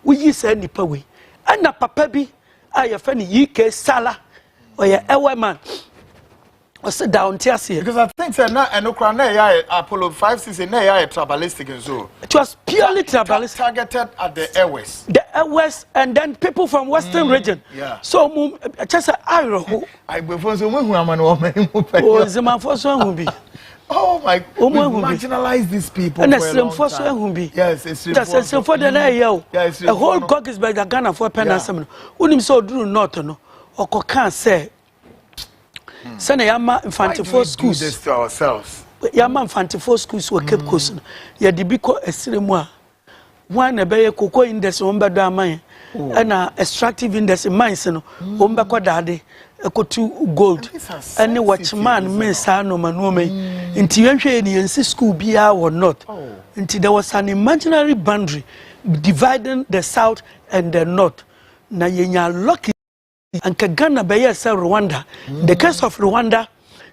We say nipa we. And na papa bi a friend UK Sala or your ewe man. Sit down, because I think and Apollo 568 na tribalistic and so. It was purely tribalistic. Targeted at the airways. The airways and then people from Western region. Yeah. So just I before so who am oh my we marginalize these people and for a long time. Yes, it's for the a whole Goggisberg the Ghana for Pan-Africanism. Unim so do not no or can say Send Yama Infantile schools. Do this to ourselves. Yama Infantile schools were kept close. Ya dibiko estimwa. One a bay cocoa index on bad mine. And extractive index in mines no. Omba kwa dade. Eko 2 gold. And the watchman men sa no manume. Until you school be or not. Until there was an imaginary boundary dividing the south and the north. Na yenya lucky. And Ghana Rwanda. The case of Rwanda,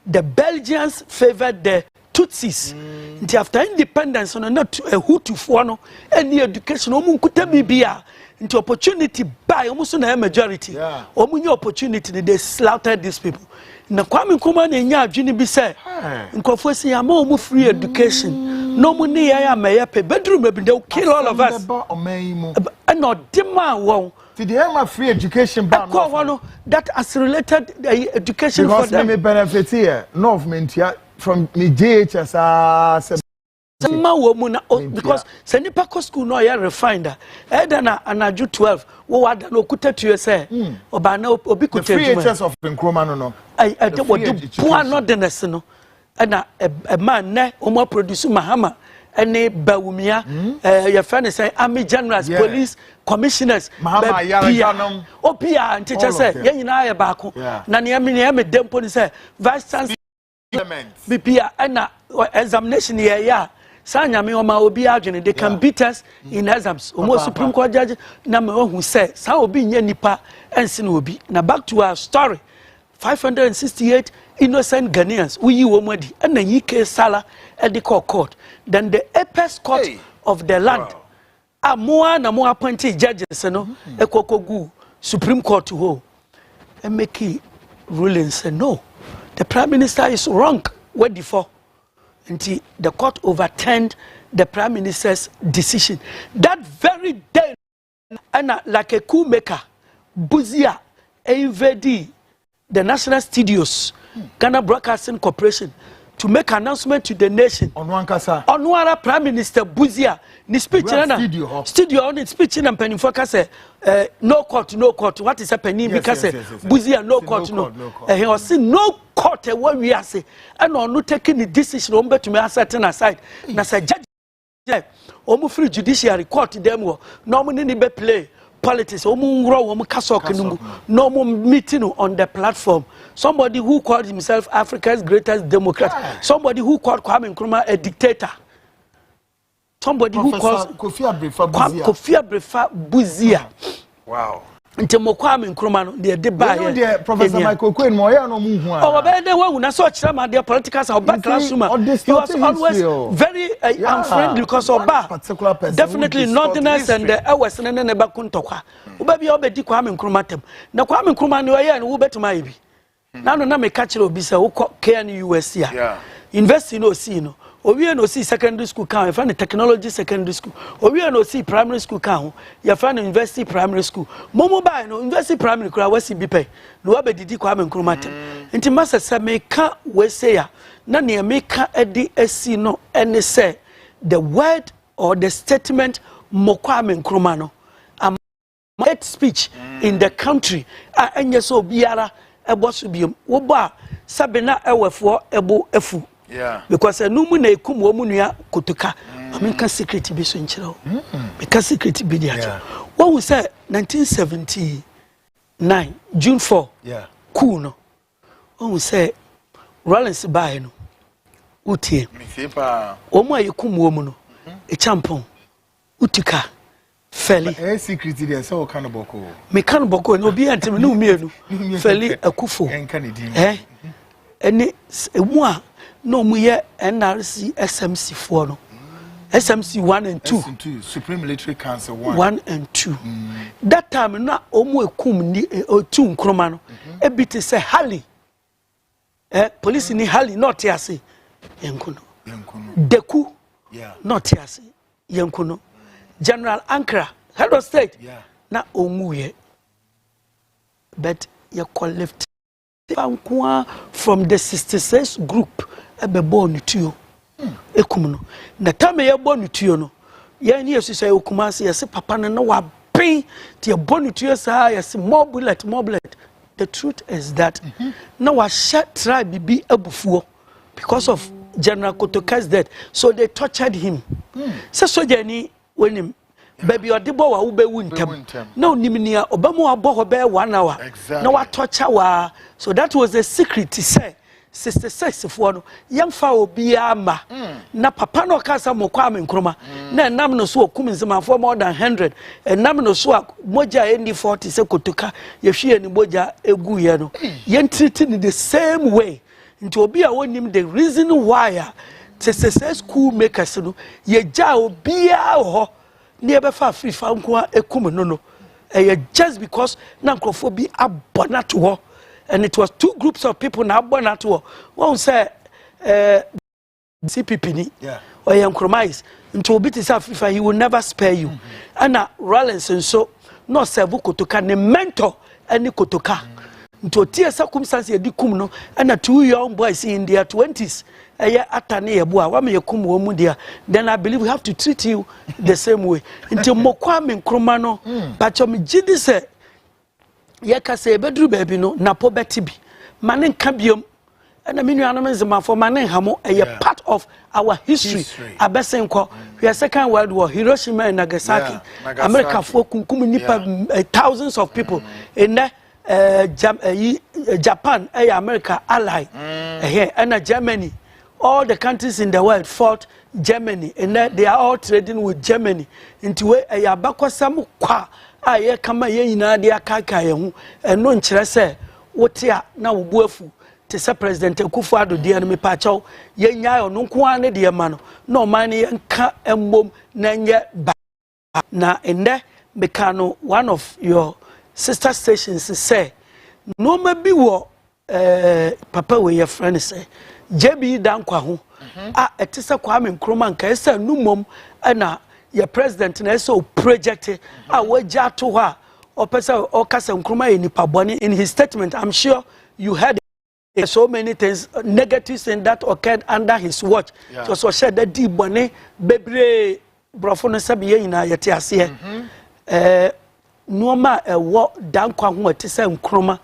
the Belgians favored the Tutsis. After independence, not a Hutu for any education, bibia into opportunity by almost a majority. Omu opportunity they slaughtered these people. Na Kwame Nkrumah na nya adwene bi say nkofo si ya ma omu free education. No money ya me pay bedroom be they kill all of us. And not demand won. Did they have free education ban? That has related education because for them. Because me benefit here, North Mentia from me JHS because send the school no ya refined. Edana anaju 12. Wo wada no kuta to you say. Oba na obi kuta. The free HS of Nkrumah no. I what do poor not the no. And a man ne omo produce Mahama. Any Bawumia, your friend say army generals, police commissioners, Mahama Opia and teacher say, Yanina Baku, Naniamini Dempo say, Vice Chancellor BPA and examination here. Sanyami Oma Obi Arjun, they can beat us in exams. Almost Supreme Court judge number who said, Sao be Nipa and Sinubi. Now back to our story. 568 innocent Ghanaians, we womadi, and the UK Sala at the court. Then the apex court of the land. More appointed judges, no, a Kokogu, Supreme Court to hold. And make ruling say no. The Prime Minister is wrong. What before? Until the court overturned the Prime Minister's decision. That very day, and like a coup maker, Buzia, invaded the National Studios, Ghana Broadcasting Corporation, to make announcement to the nation. On one Prime Minister Buzia, the speech studio on his speech in Penny Focus, no court, no court. What is happening? Because Buzia, no court, no. He was saying no court. What we are saying, and on not taking the decision, on to me certain aside. Na say judge, omu free judiciary court them normally be play. Politics, no more meeting on the platform. Somebody who called himself Africa's greatest Democrat. Somebody who called Kwame Nkrumah a dictator. Somebody who calls Kofi Abrefa Buzia. Wow. Until Kwame Nkrumah, the debate. Professor Michael Quinn, Moya no move. Oh, but then when I saw Chama, their politicians are back classroom. He was always very unfriendly because of particular person. Definitely Northerners and the Western and the Bakuntokwa. Ubabi obedi Kwame Nkrumah tem. Na Kwame Nkrumah no ya no beto maibi. Na no na me catch obisa wo KNUS ya. Invest in OC no. Obi no see secondary school can, you find the technology secondary school. Obi no see primary school can, you find the university primary school. Momo buy no university primary school we see bipe. No abedidi Kwame Nkrumah tem. Nti masa say me ka we say ya. Na ne me ka edi esi no ene say the word or the statement Kwame Nkrumah no. Hate speech in the country. Enye so biara ebo so biom. Wo ba sabena ewefo ebo efu. Yeah. Because a numu na ekum wo munua kotoka. American security be so nchira. Because security be there. What we say 1979 June 4. Yeah. Cool no. What we say Rollins buy no. Utie. Me sepa. Omo ayekum wo mu no. E champon. Utuka. Feli. Security there so kan boko. Me kan boko no bi antem no mienu. Feli akufo. Ene emu a no muye NRC SMC 4 no. SMC 1 and 2. Supreme Military Council 1 and 2. That time na omu ekum ni otu Nkrumah no. Ebiti say Hali. Police ni Hali not yase. Yenkuno. Deku. Yeah. Not yase. Yenkuno. General Ankara, head of state. Yeah. Na omu ye. But you call left from the 66 group ebe born to you. Ekumno. Na time ye born to you no. Ye ni yesu say okumase ye se papa no wa pin ti ye born to you say ye se more bullet. The truth is that na wa share tribe bi abufuo because of General Kotoka's death. So they tortured him. So jeni when him baby odebo wa ube wuntem no nimnia obamo abo be 1 hour na wa torture wa. So that was a secret to say 66 for no yemfa obi ama na papa no kasa Kwame Nkrumah na nam no so okum nzema for more than 100 nam no so moja endi 40 se kotoka yehwe ni moja egu ye no yen treat in the same way into obi a wonim the reason why se school makers no ye ja obia ho ne e be fa free fa nko ekum no just because na nkrofo bi abona to ho, and it was two groups of people na abona to ho. One say CPP ni or you compromise into obi to say free, he will never spare you. Ana Rollins and so no serve kotoka ne mentor any kotoka. Into tear circumstance ye di kum no, and 2 young boys in their 20s. Then I believe we have to treat you the same way. Until Mokwame Nkrumah but me jidi se ye ka se bedru baby no na po betibi. Manen kabiom and I mean you for manen hamo a part of our history. Abesenko we are Second World War, Hiroshima and Nagasaki. America for nipa thousands of people in there. Japan, America ally, and Germany. All the countries in the world fought Germany, and they are all trading with Germany. Into a yabakwa samu kwa aye kama ye ina dia kaka ye hu eno nkyere se wotia na wobuafu te se President Akufo-Addo dia no mepachaw ye nya ono nko ane de ma no na oman ye nka embom na nye ba na ende mekano one of your sister stations say no maybe wo papa we your friend say JB Dankwa ho etisa Kwame Nkrumah nka esa numom na your president na so project waja to ha opesa okasa Nkrumah enipa boni. In his statement I'm sure you heard so many things negatives in that occurred under his watch. So said that di boni bebre brofo no sabe ye ina yete ase Noma wo Dankwa ho etisa Nkrumah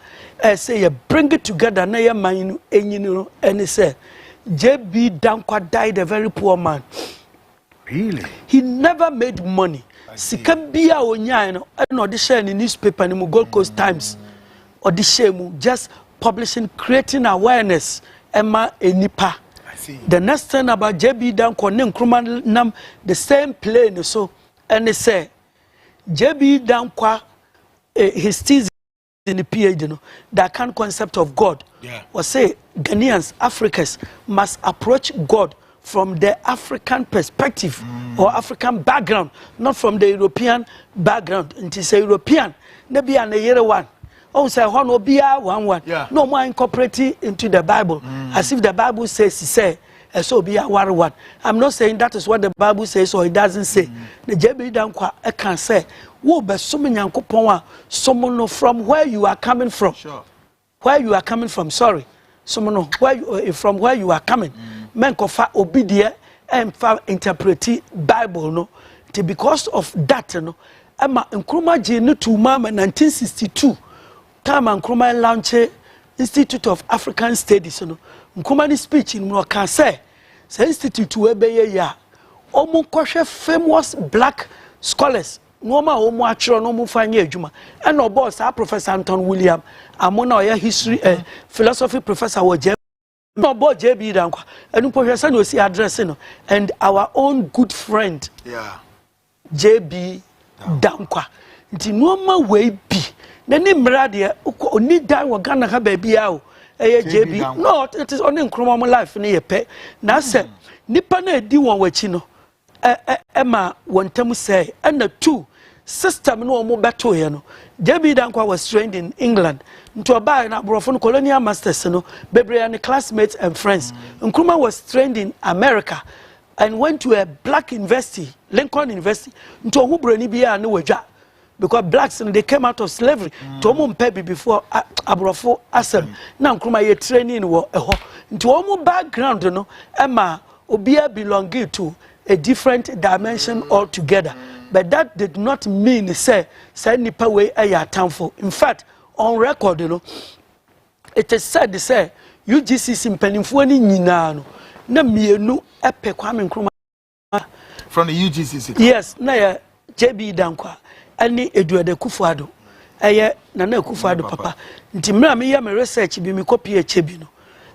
say you bring it together na ya man enyinu and say JB Dankwa died a very poor man. Really? He never made money. Sika bia onya no no de share in newspaper ni Gold Coast Times or the shame just publishing, creating awareness ema enipa. I see. The next thing about JB Dankwa ne Nkrumah nam the same plane so and they say JB Dankwa his thesis in the PhD, no, that kind concept of God was say Ghanaians, Africans must approach God from the African perspective or African background, not from the European background. And to say European, maybe an a year one. Oh, say one will be one. No more incorporating into the Bible, as if the Bible says, he say. So be a one. I'm not saying that is what the Bible says or it doesn't say. The JB Dankwa I can say, wo be someone from where you are coming from. Sure. Where you are coming from, sorry. Someone from where you are coming. Men kofa obedient and fa interpret Bible no. Because of that no. Emma Nkrumah Jinu to Mama 1962. Time Nkrumah launched Institute of African Studies no. Nkrumah speech in no can say institute we be ya omo kwhwe famous black scholars no ma omo achiro no mo fanye adwuma and no boss Professor Anton William amona oya history philosophy professor wo je no boss JB Dankwa enu pohwe say no see address no and our own good friend JB Dankwa nti no ma we bi na ni mrade oni dan wo Ghana ha ba bia o JB no it is only Nkrumah life na yepe na say nipa na edi won wachi no ema wontam say na two system no omo beto ye no JB Dankwa was trained in England nto ba na brofo colonial masters no bebre and classmates and friends. Nkrumah was trained in America and went to a black university, Lincoln University, nto hu brani bia na wadwa because blacks they came out of slavery to omo mpebe before abrofo asem na Nkrumah ye training wo eho nti omo background no ema obia belonging to a different dimension altogether, but that did not mean say nipa we aya tamfo. In fact on record you know it is said they say UGC mpanimfo ni nyina no na mienu epe Kwame Nkrumah from the UGC. Yes na ya JB Dankwa ani Eduardo Akufo-Addo eye Nana Akufo-Addo papa nti mra me ya me research bi me copy bi no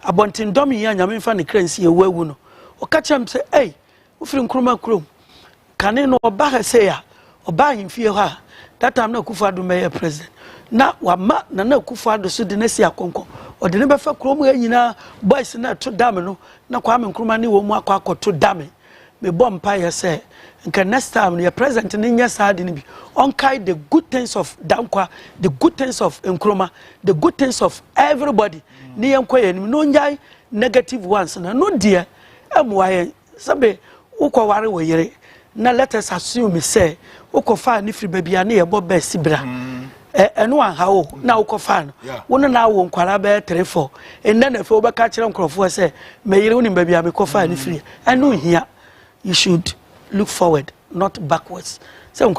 abontin dom ya nyame fa ne kransi ye wawu no o ka chem say hey ufiri Nkrumah krom kane no oba ha say ya oba himfie ha that time na Akufo-Addo me president na wama na na Akufo-Addo so de na si akonko o de ne be fa krom nyina boys na to dam no na Kwame Nkrumah ne wo mu akwakoto dam me bom pa ye say nka next time your president ni nya saade ni bi on kai the good things of Dankwa, the good things of Nkrumah, the good things of everybody ni yanko ye no nyai negative ones na no dear amwaye sabe ukoware wo yere na let us assume say ukofa ni free baby na ye bo best bra eno anha wo na ukofa no wo na wo nkwara be 3-4 enda na fe wo be ka kire nkrofo say me yere wo ni baby me kofa ni free eno hia. You should look forward, not backwards. So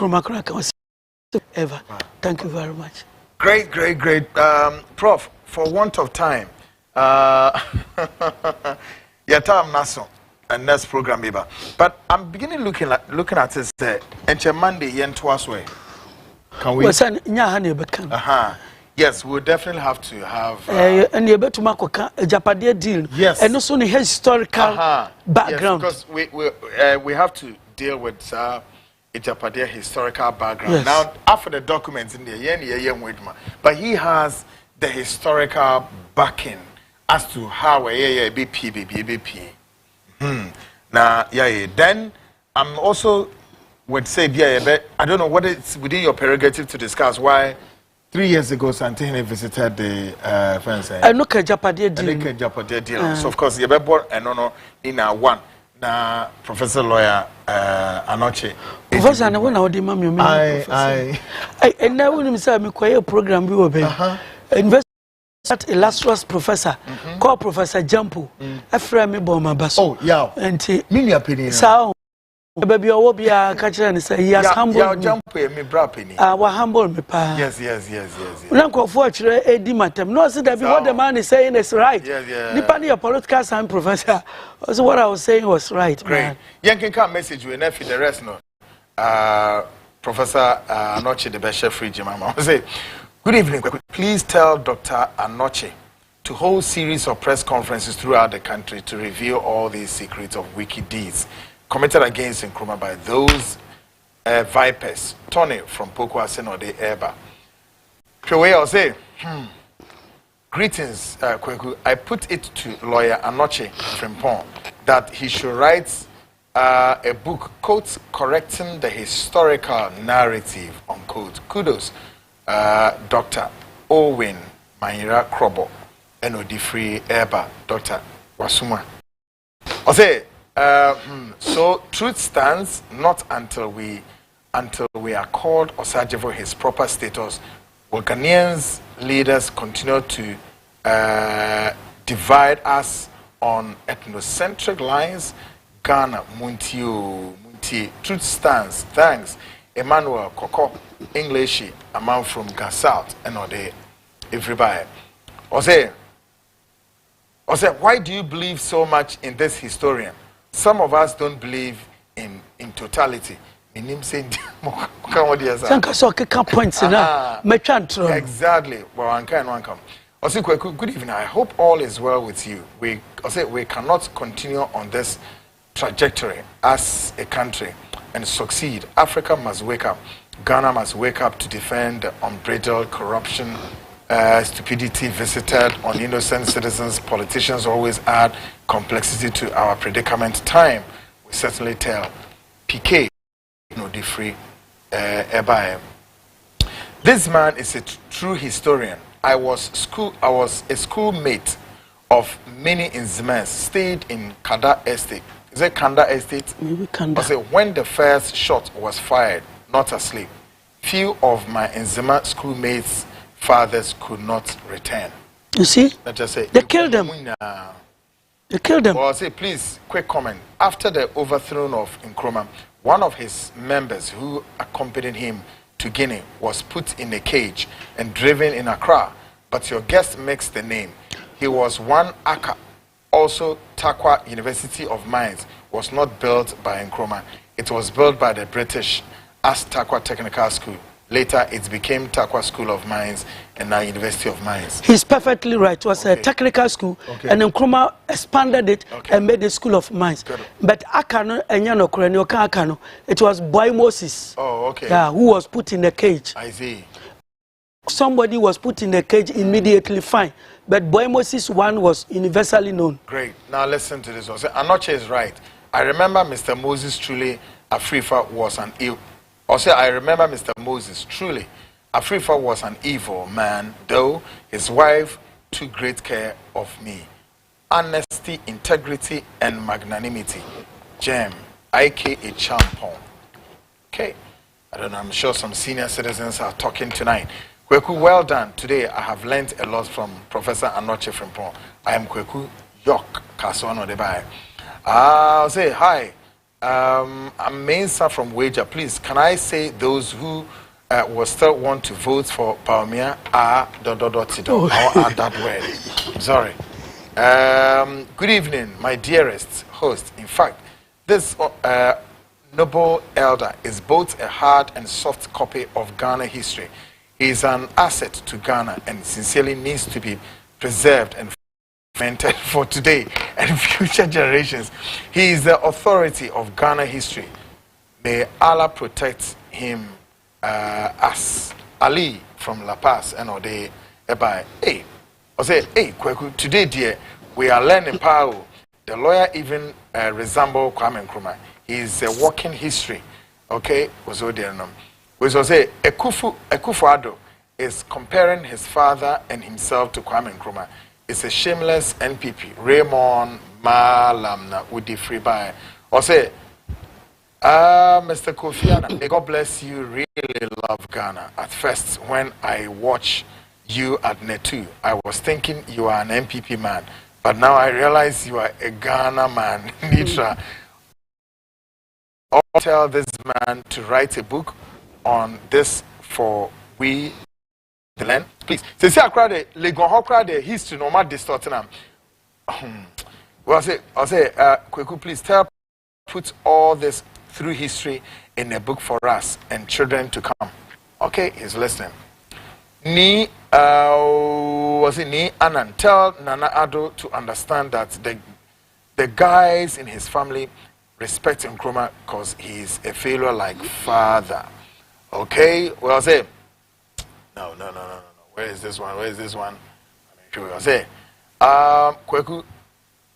ever. Thank you very much. Great. Prof, for want of time, your time naso and next program eba. But I'm beginning looking at this and Monday yen twice way. Can we? Yes, we'll definitely have to have. And you better make a Japanese deal. Yes. And also the historical background. Yes, because we have to deal with a Japanese historical background. Yes. Now, after the documents in there, but he has the historical backing as to how BP. Now, then I'm also would say, I don't know what it's within your prerogative to discuss why. 3 years ago, Santini visited the fence. I look at Japanese deal. So, of course, you were born and no in a one. Now, Professor Lawyer Anoche. Professor, I know the mammy. I now when say me quiet program we were being. Invest that illustrious professor called Professor Jampu. I frame me bomb my bus. Oh, yeah. And mini opinion. So, baby, I will be a catcher and say, he has humbled me. Our humble me, pa. Yes. Uncle, fortunately, Eddie Matem. No, see that what the man is saying is right. Depending on political science professor, also what I was saying was right. Great. Yankin can message you and if the rest no. Professor Anoche the Best Free Jimama. I say, good evening. Please tell Dr. Anoche to hold series of press conferences throughout the country to reveal all these secrets of wicked deeds committed against Nkrumah by those vipers. Tony from Kwaku Annan or the Airbus. I'll say, greetings, Kwaku. I put it to lawyer Anoche Frimpong that he should write a book, quote, correcting the historical narrative, unquote. Kudos, Dr. Owen Mahira Krobo, NOD-free Airbus, Dr. Wasuma. I'll say, so truth stands not until we accord Osagyefo his proper status. Will Ghanaians leaders continue to divide us on ethnocentric lines? Ghana Munti. Truth stands. Thanks. Emmanuel Koko English a man from Gasalt and Ode everybody. Ose, why do you believe so much in this historian? Some of us don't believe in totality. Exactly. Well, good evening. I hope all is well with you. We cannot continue on this trajectory as a country and succeed. Africa must wake up. Ghana must wake up to defend the unbridled corruption, stupidity visited on innocent citizens. Politicians always add complexity to our predicament. Time we certainly tell. PK, the free this man is a true historian. I was a schoolmate of many in Zimens, stayed in Kanda Estate. Is it Kanda Estate? I say when the first shot was fired, not asleep. Few of my Nzema schoolmates' fathers could not return. You see? Just say, they killed them. They killed them. Well, I'll say, please, quick comment. After the overthrow of Nkrumah, one of his members who accompanied him to Guinea was put in a cage and driven in Accra. But your guest makes the name. He was one Aka. Also, Takwa University of Mines was not built by Nkrumah. It was built by the British as Takwa Technical School. Later, it became Takwa School of Mines and now University of Mines. He's perfectly right. It was a technical school, and Nkrumah expanded it and made the School of Mines. Good. But Akano and Yano Akano, it was Boy Moses. Oh, okay. Yeah, who was put in a cage. I see. somebody was put in a cage immediately, fine. But Boy Moses one was universally known. Great. Now listen to this. Anoche is right. I remember Mr. Moses truly Afrifa was an evil. Also, I remember Mr. Moses truly Afrifa was an evil man, though his wife took great care of me. Honesty, integrity, and magnanimity. Gem, IK a champon. Okay. I don't know, I'm sure some senior citizens are talking tonight. Kwaku, well done. Today I have learned a lot from Professor Anoche Frimpong. I am Kwaku York Kaswano Debai. I'll say hi. I'm Mensa from Wager. Please, can I say those who will still want to vote for Palmia are ... I'll add that word. I'm sorry. Good evening, my dearest host. In fact, this noble elder is both a hard and soft copy of Ghana history. He is an asset to Ghana and sincerely needs to be preserved and fermented for today and future generations. He is the authority of Ghana history. May Allah protect him as Ali from La Paz and Ode Ebai. Hey, I say, hey, Kwaku, today, dear, we are learning power. The lawyer even resembles Kwame Nkrumah. He is a walking history. Okay, was all there. We say Akufo-Addo is comparing his father and himself to Kwame Nkrumah. It's a shameless NPP. Raymond Malamna Udi Freebuy. Or say, Mr. Kofi Annan, may God bless you. Really love Ghana. At first, when I watch you at Netu, I was thinking you are an NPP man, but now I realize you are a Ghana man. Nitra. I'll tell this man to write a book on this for we the land. Please. Say, I cried the Legon Hokra, the history, no matter distorting them. I'll say, Kwaku, please put all this through history in a book for us and children to come. Okay, he's listening. Ni Annan, tell Nana Addo to understand that the guys in his family respect Nkrumah because he is a failure like father. Okay, well, I'll say, no. Where is this one? I'll say, Kwaku,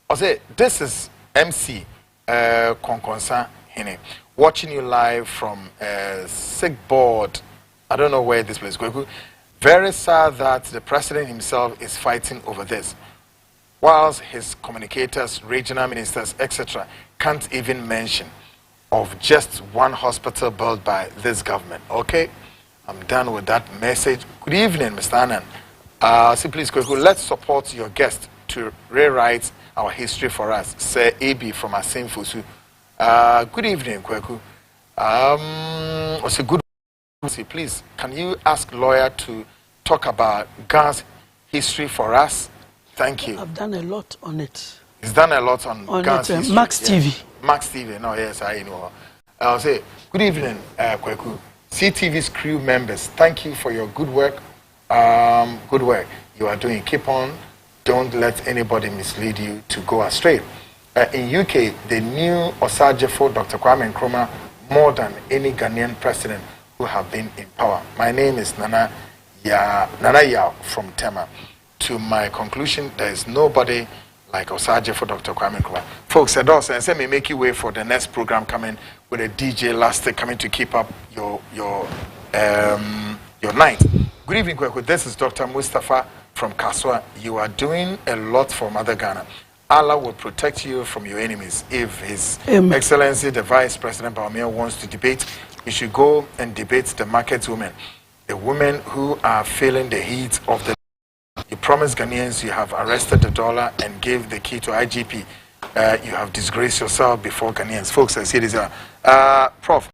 I'll say, this is MC Konkonsa Hine, watching you live from sick board. I don't know where this place is. Kwaku, very sad that the president himself is fighting over this, whilst his communicators, regional ministers, etc., can't even mention of just one hospital built by this government. Okay, I'm done with that message. Good evening, Mr. Annan. Please, Kwaku, let's support your guest to rewrite our history for us. Say AB from Asimfusu. Good evening, Kwaku. Also good. Please, can you ask lawyer to talk about Ghana's history for us? Thank you. I've done a lot on it. He's done a lot on Ghana's history. Max TV. Yeah. Max TV. No, yes, I know. I'll say, good evening, Kwaku. CTV's crew members, thank you for your good work. Good work you are doing. Keep on. Don't let anybody mislead you to go astray. In UK, they knew Osajefo Dr. Kwame Nkrumah more than any Ghanaian president who have been in power. My name is Nana Yao from Tema. To my conclusion, there is nobody like Osajefo Dr. Kwame Nkrumah. Folks, and say me make you wait for the next program coming with a DJ Elastic coming to keep up your night. Good evening, Kwaku. This is Dr. Mustafa from Kaswa. You are doing a lot for Mother Ghana. Allah will protect you from your enemies. If His Excellency, the Vice President Bawumia, wants to debate, you should go and debate the market women, the women who are feeling the heat of the. You promised Ghanaians you have arrested the dollar and gave the key to IGP. You have disgraced yourself before Ghanaians. Folks, I see this. Prof,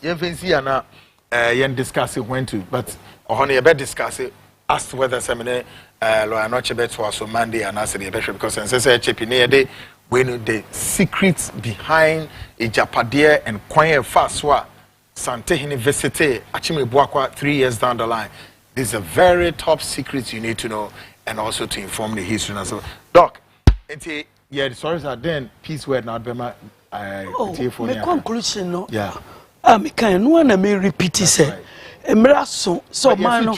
you discuss it when to, but on your bed discuss it. Asked whether Semine lawyer not bet was on Monday and asked the bishop because and says Chepine we know the secrets behind a Japadia and Kwanye Faswa Sante University Achime Buakwa 3 years down the line. These are very top secrets you need to know and also to inform the history and so. Doc, yeah, sorry sir, then peace word now Bema my conclusion no. Yeah. I can no one may repeat it say. Emraso, so man.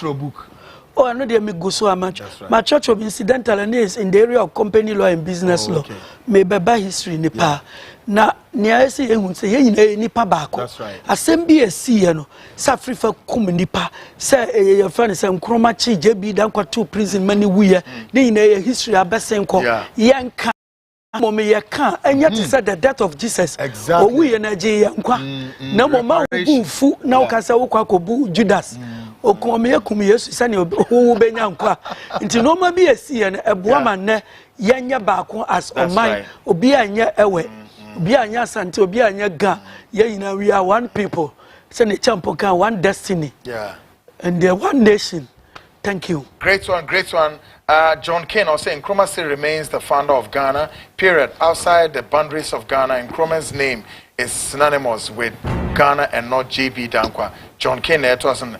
Oh, I know they make go so much. My church of incidental and is in the area of company law and business law. Maybe by history in Nepal. Na near say you say ye nipa bako. That's right. Assembly see no. Safri for come nipa. Say your friend say nkroma chi JB dan kwa 2 prison many we. Dey in history abesen ko. Yanka Mommy, you can't, and yet said the death of Jesus. Exactly. Oh, we energy, no more fu now Casa Kwaku Judas. O come yes, Sunny, who be Yankwa. Until no more be a sea and a woman, Yanya Bako as on mine, or be a near away. Be a near Santo, be a near ga. Yeah, we are one people. Send a champoka, one destiny. Yeah. And they're one nation. Thank you. Great one, great one. John Kane was saying Nkrumah still remains the founder of Ghana, period. Outside the boundaries of Ghana, Nkrumah's name is synonymous with Ghana and not JB Dankwa. John Kane, it was an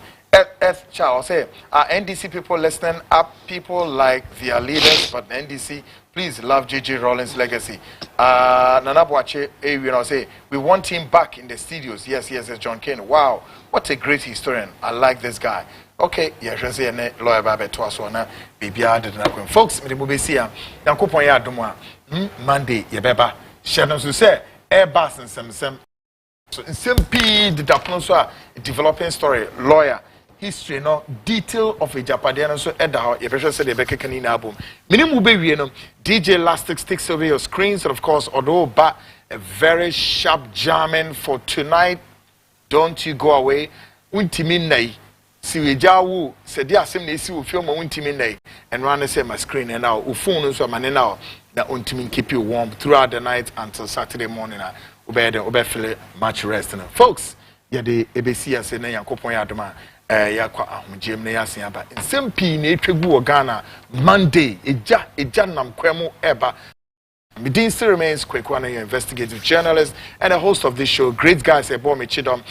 Charles say, are NDC people listening up? People like their leaders, but NDC, please love JJ Rawlings' legacy. Nana Boache, say, we want him back in the studios. Yes, John Kane. Wow, what a great historian. I like this guy. Okay, yeah, je say ne lawyer babe to aso na bibia de na kwen. Folks, me de bobesi a Yankopon ya adom Monday ye beba. Share so say Airbus nsem. So nsem the dapono so a developing story, lawyer, history no detail of a Japadian so eda how ye pressure say the bekekani na album. Minimu be wie no DJ Elastics takes over your screens and of course although but a very sharp jamming for tonight. Don't you go away. Untimi nai. Si we jawu said the assembly see we film on team and run the my screen and now phone so man now that on team keep you warm throughout the night until Saturday morning ube feel much rest now folks yeah the ABC say na Yankopon ya adoma ya kwa ahugem na ya sen aba nsem na etwebu Ghana Monday eja nam kwemu eba. Medin still remains Kwaku Annan, your investigative journalist and a host of this show. Great guys Ebo Chidom.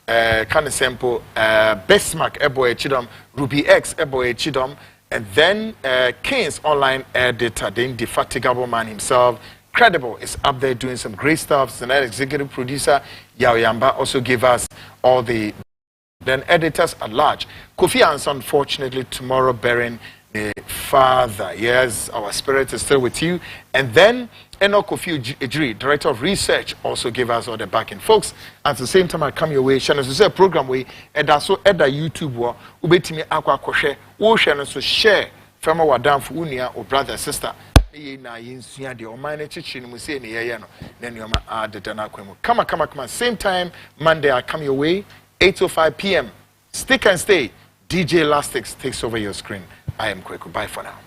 Kind of simple, Bestmark Ebo Chidom, Ruby X Ebo Chidom, and then King's online editor, the indefatigable man himself. Credible is up there doing some great stuff. The executive producer Yao Yamba also gave us all the then editors at large. Kofi Annan, unfortunately, tomorrow bearing the father. Yes, our spirit is still with you. And then Eno Kofi Ejiri, director of research, also gave us all the backing. Folks, at the same time, I come your way. Channel to say program way. And also edda YouTube wa ubetimi akwa koshe. O channel so share. Fema wadam fu unia or brother sister. Na yinsuya de o mine chichi ni musie ni yeye no. Then you ma add na kwemu. Come. Same time Monday I come your way. 8:05 p.m. Stick and stay. DJ Elastics takes over your screen. I am Kwaku. Bye for now.